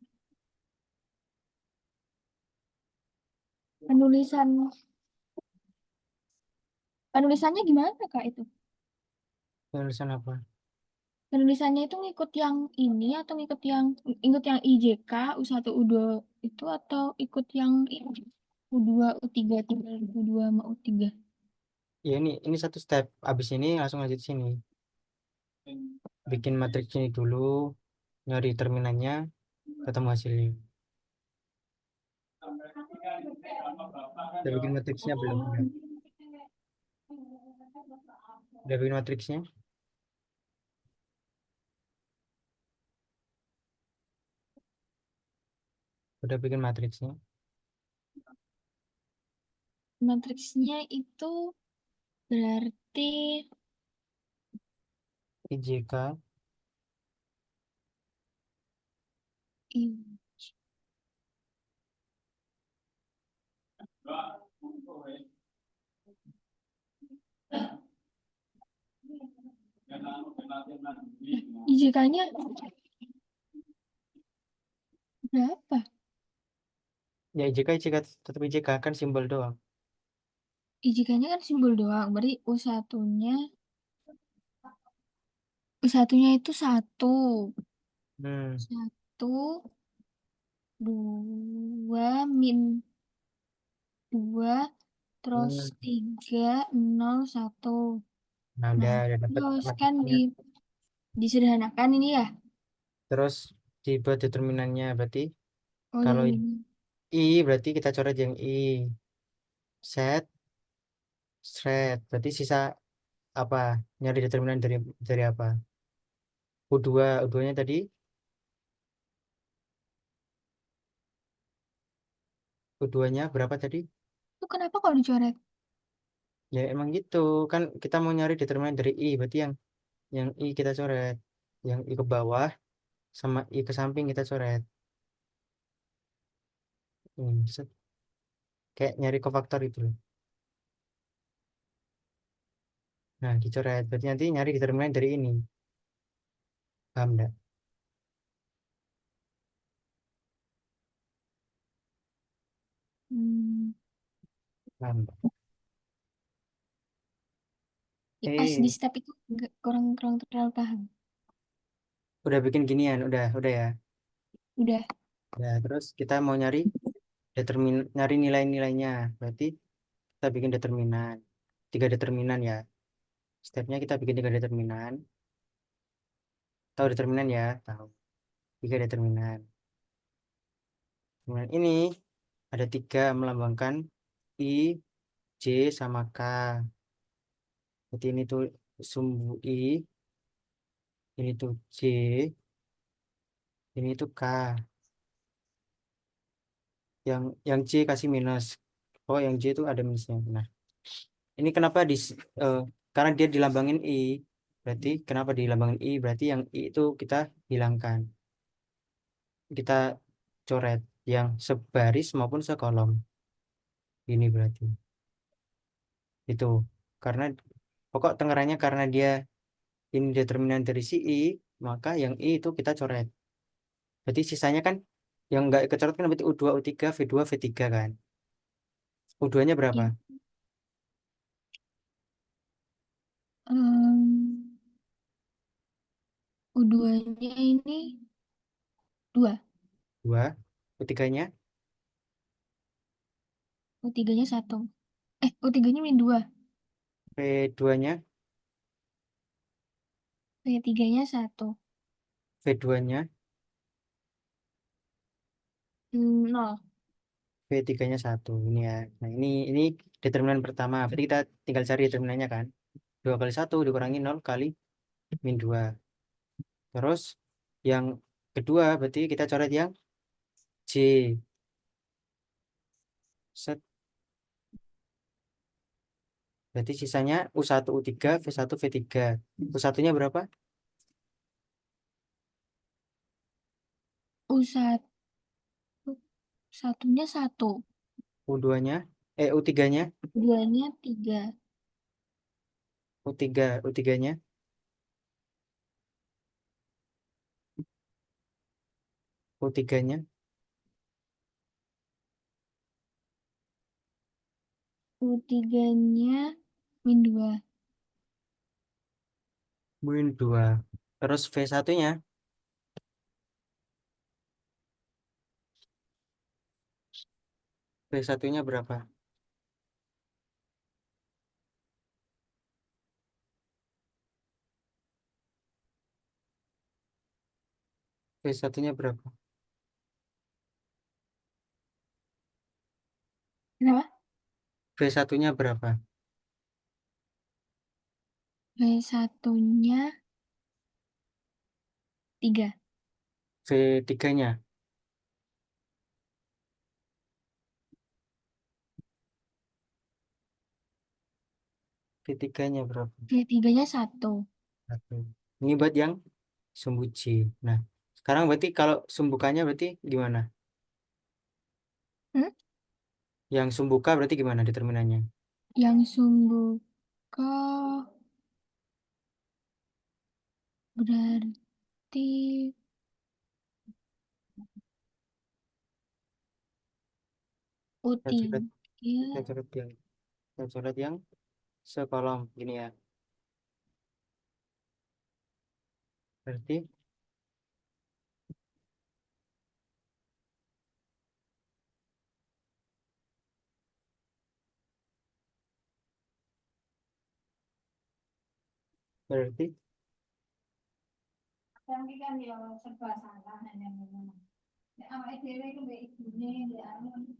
Penulisan penulisannya gimana Kak itu? Tulisan apa? Penulisannya itu ngikut yang ini atau ngikut yang IJK U1 U2 itu atau ikut yang ini? U2 U3 tinggal U2 sama U3. Ya ini satu step. Abis ini langsung lanjut sini. Bikin matriks ini dulu, nyari terminannya, ketemu hasilnya. Udah bikin matriksnya belum? Udah bikin matriksnya? Udah bikin matriksnya? Matriksnya itu berarti IJK, i- IJK-nya berapa? ya IJK, IJK, tetap IJK kan simbol doang. IJK-nya kan simbol doang. Berarti U1-nya itu satu. Hmm. Satu, dua, min dua, terus Hmm. tiga, nol, satu. Nah, Nah, udah dapat terus kan matriksnya. disederhanakan ini ya. Terus dibuat determinannya berarti Oh, kalau determinan. I berarti kita coret yang I. Set, set. Berarti sisa apa? Nyari determinan dari apa? U2, U2-nya tadi, U2-nya berapa tadi? Itu kenapa kalau dicoret? Ya emang gitu. Kan kita mau nyari determinan dari I, berarti yang I kita coret. Yang I ke bawah sama I ke samping kita coret. Set. Kayak nyari kofaktor itu loh. Nah, dicoret. Berarti nanti nyari determinan dari ini. Paham enggak? Hmm, Paham enggak? pas di Eh, step itu kurang kurang terlalu paham. udah bikin ginian, udah ya. Udah. Ya, terus kita mau nyari nilai-nilainya. Berarti kita bikin determinan. Tiga determinan ya. Stepnya kita bikin tiga determinan. Tahu determinan ya? Tahu. Tiga determinan. Determinan ini ada tiga melambangkan I, J, sama K. Jadi ini tuh sumbu I, ini tuh J, ini tuh K. Yang J kasih minus. Oh, yang J itu ada minusnya. Nah, ini kenapa eh, karena dia dilambangin I. Berarti kenapa dilambangin I? Berarti yang I itu kita hilangkan. Kita coret yang sebaris maupun sekolom. Ini berarti. Itu. Karena pokok tenggerannya karena dia ini determinan dari si I, maka yang I itu kita coret. Berarti sisanya kan yang nggak kecoret kan berarti U2, U3, V2, V3 kan. U2-nya berapa? Ya. Em, U2-nya ini 2. Dua. U3-nya U3-nya 1. U3-nya min 2. V2-nya V3-nya 1. V2-nya 0. V3-nya satu ini ya. Nah, ini determinan pertama. Berarti kita tinggal cari determinannya kan. 2 kali satu dikurangi 0 kali min 2. Terus yang kedua berarti kita coret yang J. Set. Berarti sisanya U1, U3, V1, V3. U1-nya berapa? U1. Satunya 1. U2-nya, U3-nya, U2-nya 3. U3-nya, U3-nya, U3-nya min 2. min 2. Terus V1-nya, V1-nya berapa? V1-nya berapa? Kenapa? V1-nya berapa? V1-nya 3. V3-nya, V3-nya berapa? V3-nya 1. Satu. Ini buat yang sumbu J. Nah, sekarang berarti kalau sumbukannya berarti gimana? Hmm? Yang sumbu K berarti gimana determinannya? Yang sumbu ke berarti Kita coret, U3. kita coret yang sekolom gini ya. Berarti berarti Tapi kan ya serba salah hanya memang. Ya, awake dhewe iku mbek ibune mbek anu.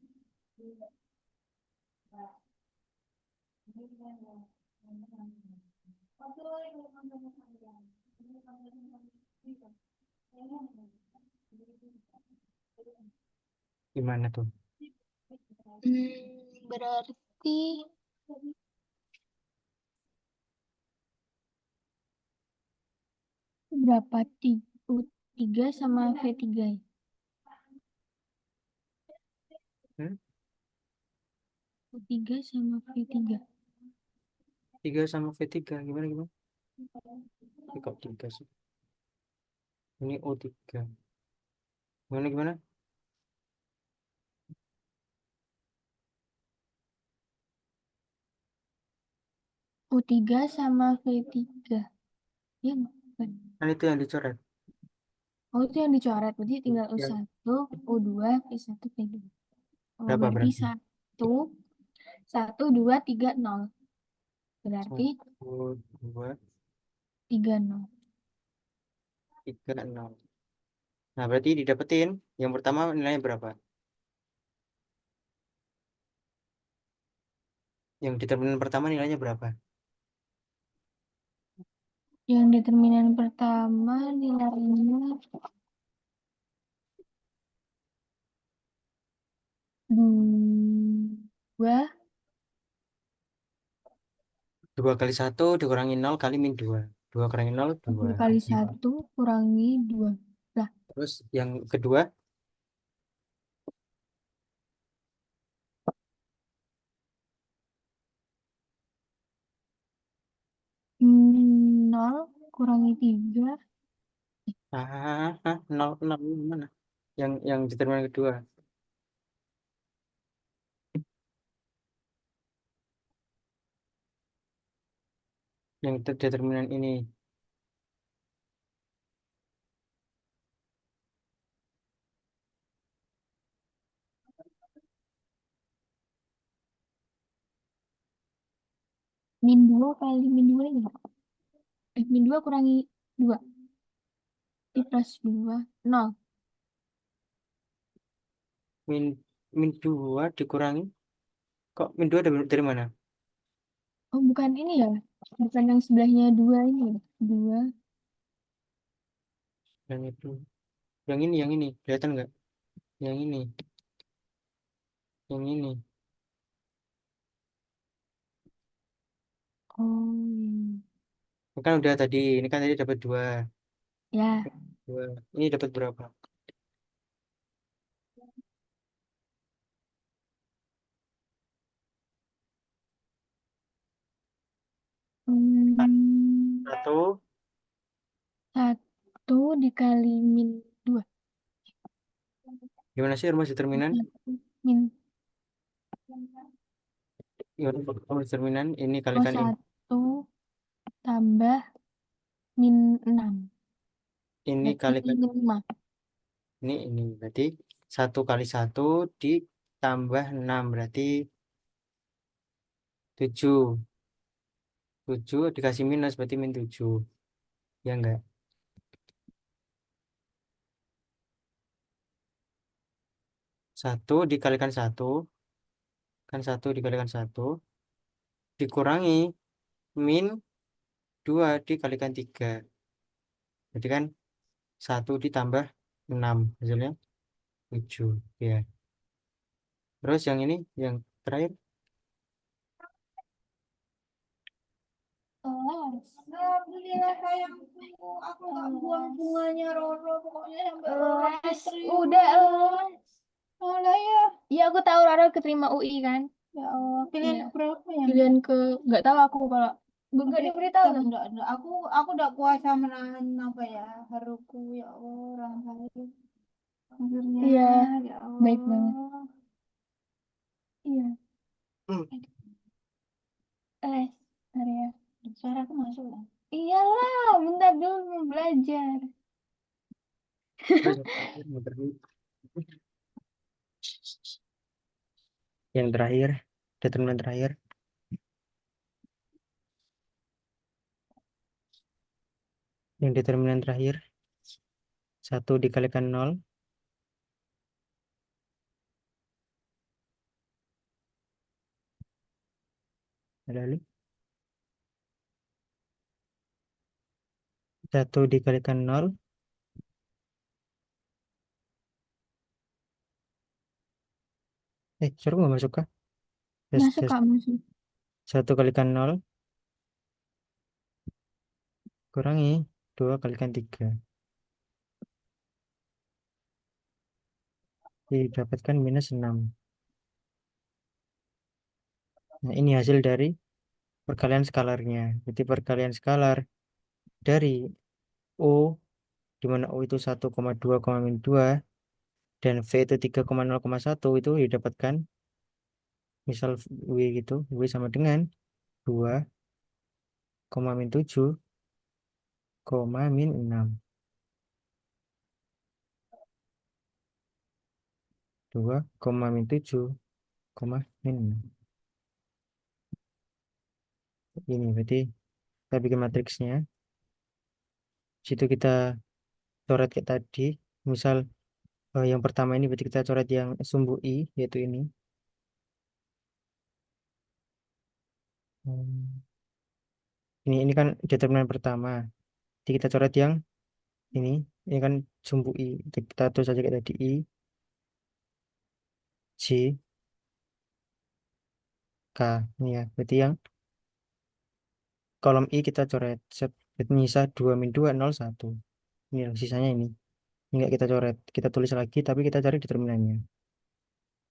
gimana tuh? Berarti berapa U3 sama V3? Hmm? U3 sama V3. 3 sama V3 gimana gimana? Kok 3 sih? Ini U3. Gimana gimana? U3 sama V3. Ya, bukan. Kan itu yang dicoret. Oh, itu yang dicoret. Berarti tinggal Yang U1, U2, V1, V2. Oh, berapa berarti berarti? satu, satu, dua, tiga, nol. Berarti Satu, dua, 3-0. tiga, enam. Nah, berarti didapetin. Yang pertama nilainya berapa? Yang determinan pertama nilainya berapa? Yang determinan pertama nilainya 2, Dua kali satu dikurangi nol kali min dua. Dua kurangi nol, dua. 2 kali 1 kurangi 2. Lah, Terus yang kedua, nol kurangi 3. nol, nol mana? Yang determinan kedua. Yang determinan ini. Min 2 kali min 2 ini. Min 2 kurangi 2. I plus 2. 0. Min, min dua dikurangi. Kok min dua dari mana? Oh, bukan ini ya. Bukan yang sebelahnya 2 ini ya. 2. Yang itu. Yang ini. Kelihatan nggak? Yang ini. Yang ini. Oh, Ini kan udah tadi. Ini kan tadi dapat dua. ya. Dua. Ini dapat berapa? Hmm, Satu. 1 dikali min 2. Gimana sih rumus determinan? Min. Gimana rumus determinan? Ini Oh, kalikan ini. 1 tambah min 6. Ini Berarti kalikan min 5. ini. Berarti satu kali satu ditambah enam. Berarti tujuh. Tujuh dikasih minus berarti min tujuh. Ya enggak? Satu dikalikan satu. Kan satu dikalikan satu. Dikurangi min dua dikalikan tiga. Berarti kan satu ditambah enam. Hasilnya tujuh. Ya. Terus yang ini, yang terakhir. Alhamdulillah sayangku, aku nggak buang bunganya Roro, pokoknya sampai Roro diterima. Udah, Olah ya. Iya, aku tahu Roro keterima UI kan. Ya Allah, pilihan iya. Berapa ya? Pilihan ke, nggak tahu aku kalau nggak diberitahu tuh. Enggak. Aku udah kuasa menahan apa ya, haruku ya Allah, orang baik. Akhirnya, iya, ya Allah. Baik banget. Iya. Hmm. Area. Suara aku masuk lah. Iyalah, bentar dulu mau belajar. Terus yang terakhir, determinan terakhir. Yang determinan terakhir. Satu dikalikan nol. Lalu satu dikalikan nol. Suruh nggak masuk kah? Masuk Kak, masuk. Satu kalikan nol. Kurangi dua kalikan tiga. Didapatkan minus enam. Nah, ini hasil dari perkalian skalarnya. Jadi perkalian skalar dari O di mana U itu 1,2, dan V itu 3,0,1 itu didapatkan misal W gitu, W sama dengan 2,-7, -6, 2,-7, -6. Ini berarti kita bikin matriksnya. Situ kita coret kayak tadi. Misal yang pertama ini berarti kita coret yang sumbu I, yaitu ini. Hmm, ini kan determinan pertama. Jadi kita coret yang ini. Ini kan sumbu I. Jadi kita tulis saja kayak tadi I, J, K. Ini ya. Berarti yang kolom I kita coret. Set. Berarti nyisa 2-2, 0, 1. Ini yang sisanya ini. Ini nggak kita coret. Kita tulis lagi, tapi kita cari determinannya.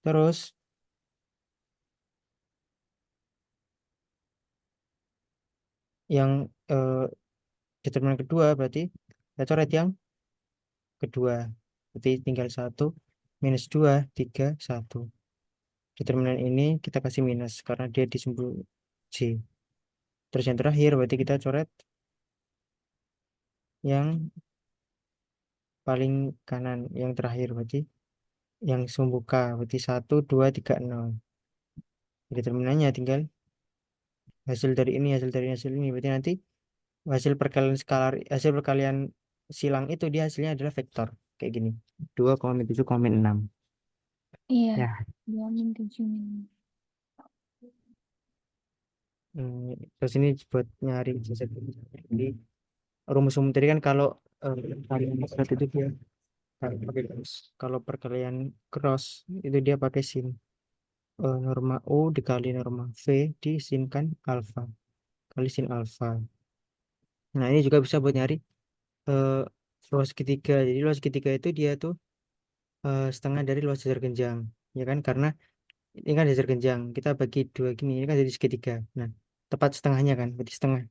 Terus, yang determinan kedua berarti kita coret yang kedua. Berarti tinggal 1, -2, 3, 1. Determinan ini kita kasih minus karena dia di sumbu J. Terus yang terakhir berarti kita coret yang paling kanan. Yang terakhir berarti yang sumbu K. Berarti 1, 2, 3, 0. Determinannya tinggal hasil dari ini, hasil dari hasil ini. Berarti nanti hasil perkalian skalar, hasil perkalian silang itu dia hasilnya adalah vektor. Kayak gini. 2,7,6. Iya, Ya. 2-7. Terus ini buat nyari CZ. Jadi rumus umum tadi kan kalau kalian maksud itu dia kalau pakai cross. Kalau perkalian cross itu dia pakai sin. Norma U dikali norma V di sin kan alfa kali sin alfa. Nah ini juga bisa buat nyari eh, luas segitiga. Jadi luas segitiga itu dia tuh setengah dari luas dasar genjang, ya kan? Karena ini kan dasar genjang, kita bagi dua gini, ini kan jadi segitiga. Nah, tepat setengahnya kan, berarti setengah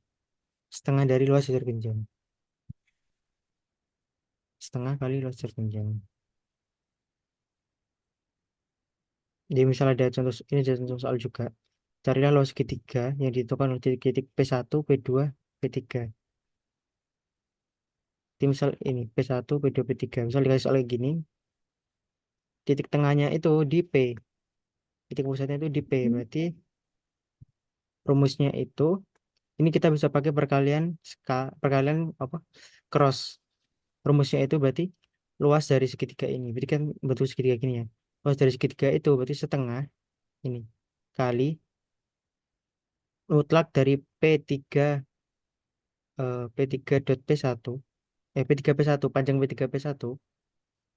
setengah dari luas dasar genjang, setengah kali luas dasar genjang. Jadi misalnya ada contoh ini ada contoh soal juga. Carilah luas segitiga yang ditentukan oleh titik-titik P1, P2, P3. Jadi misal ini P1, P2, P3. Misal dikasih soal kayak gini, titik tengahnya itu di P, titik pusatnya itu di P. Berarti rumusnya itu ini kita bisa pakai perkalian apa? Cross. Rumusnya itu berarti luas dari segitiga ini. Berarti kan betul segitiga gini ya. Luas dari segitiga itu berarti setengah ini kali mutlak dari P3 P3 dot P1 P3 P1 panjang P3 P1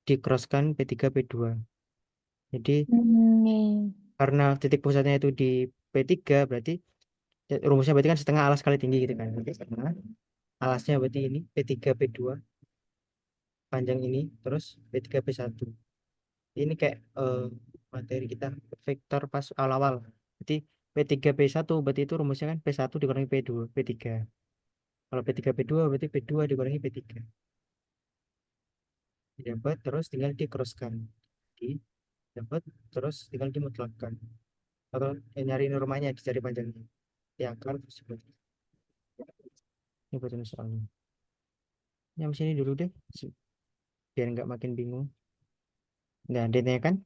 dikroskan P3 P2. Jadi Nih. karena titik pusatnya itu di P3 berarti rumusnya berarti kan setengah alas kali tinggi gitu kan. Berarti setengah alasnya berarti ini P3 P2 panjang ini terus P3 P1. Ini kayak materi kita vektor pas awal-awal. Jadi P3 P1 berarti itu rumusnya kan P1 dikurangi P2 P3. Kalau P3 P2 berarti P2 dikurangi P3. Dapat terus tinggal di crosskan. Di dapat terus tinggal dimutlakkan. Atau nyari normanya dicari panjangnya. Ya kan tersebut. Ini buat soalnya. Yang sini dulu deh biar nggak makin bingung. Nah, dia kan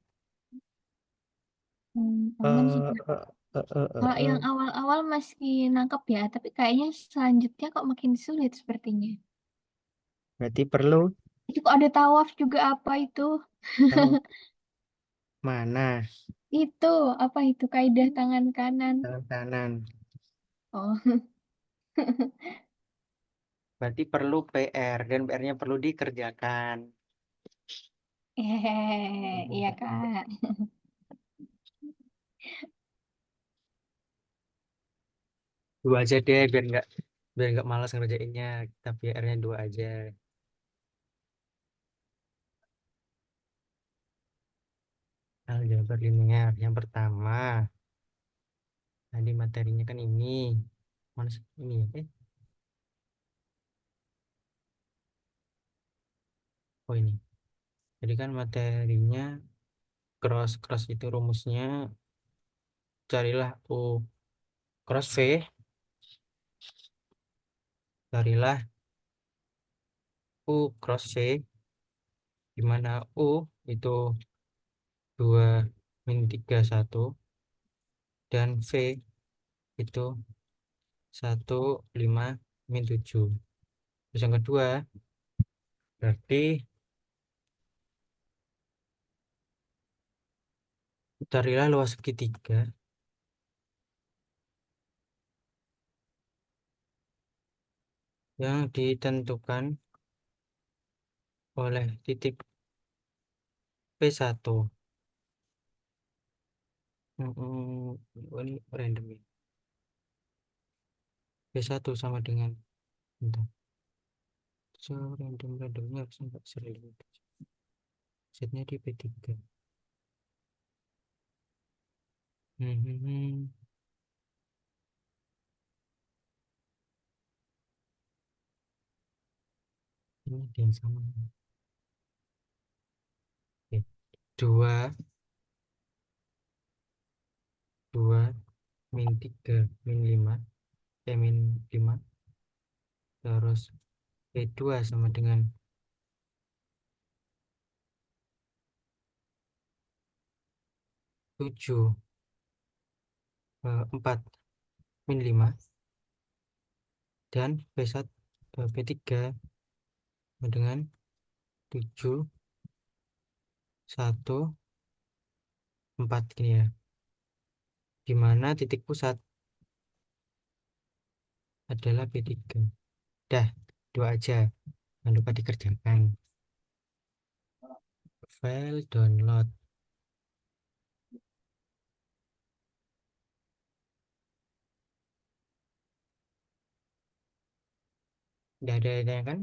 Aman sih, eh Kak. eh, eh, eh, eh, Kalau eh. yang awal-awal masih nangkep ya, tapi kayaknya selanjutnya kok makin sulit sepertinya. Berarti perlu Itu kok ada tawaf juga apa itu? tahu mana Itu apa itu kaidah tangan kanan? tangan kanan. Oh, Berarti perlu PR dan PR-nya perlu dikerjakan. iya Kak. Dua aja deh biar nggak malas ngerjainnya. Kita PR-nya dua aja. Aljabar linear. Yang pertama, tadi materinya kan ini. Mana ini ya? Oh ini. Jadi kan materinya cross cross itu rumusnya carilah U cross V, carilah U cross V, di mana U itu 2 min 3 1 dan V itu 1 5 min 7. Terus yang kedua berarti carilah luas segitiga yang ditentukan oleh titik P1. Oh, ini random ya. P1 sama dengan, bentar, so randomnya harus enggak serandom itu. Setnya di P3. Hmm, hmm, hmm. Ini ada yang sama. Oke. 2 2 min 3 min 5, min 5, terus P2 sama dengan 7 4 min 5, dan P1 P3 sama dengan 7 1 4 gini ya, di mana titik pusat adalah P3. Dah, dua aja, jangan lupa dikerjakan. File download. Udah ada kan?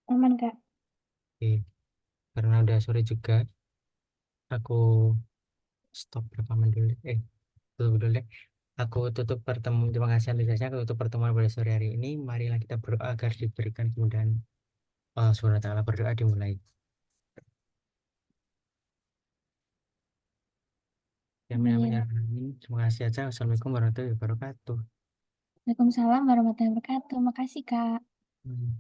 Aman, Kak. Oke. Karena udah sore juga, aku stop rekaman dulu. Tutup dulu deh. Aku tutup pertemuan. Terima kasih antusiasnya. Aku tutup pertemuan pada sore hari ini. Marilah kita berdoa agar diberikan kemudahan. Allah Subhanahu wa Ta'ala, berdoa dimulai. Ya, amin, amin, ya Amin. rabbal alamin. Terima kasih aja. Wassalamualaikum warahmatullahi wabarakatuh. Waalaikumsalam warahmatullahi wabarakatuh. Makasih, Kak. Hmm.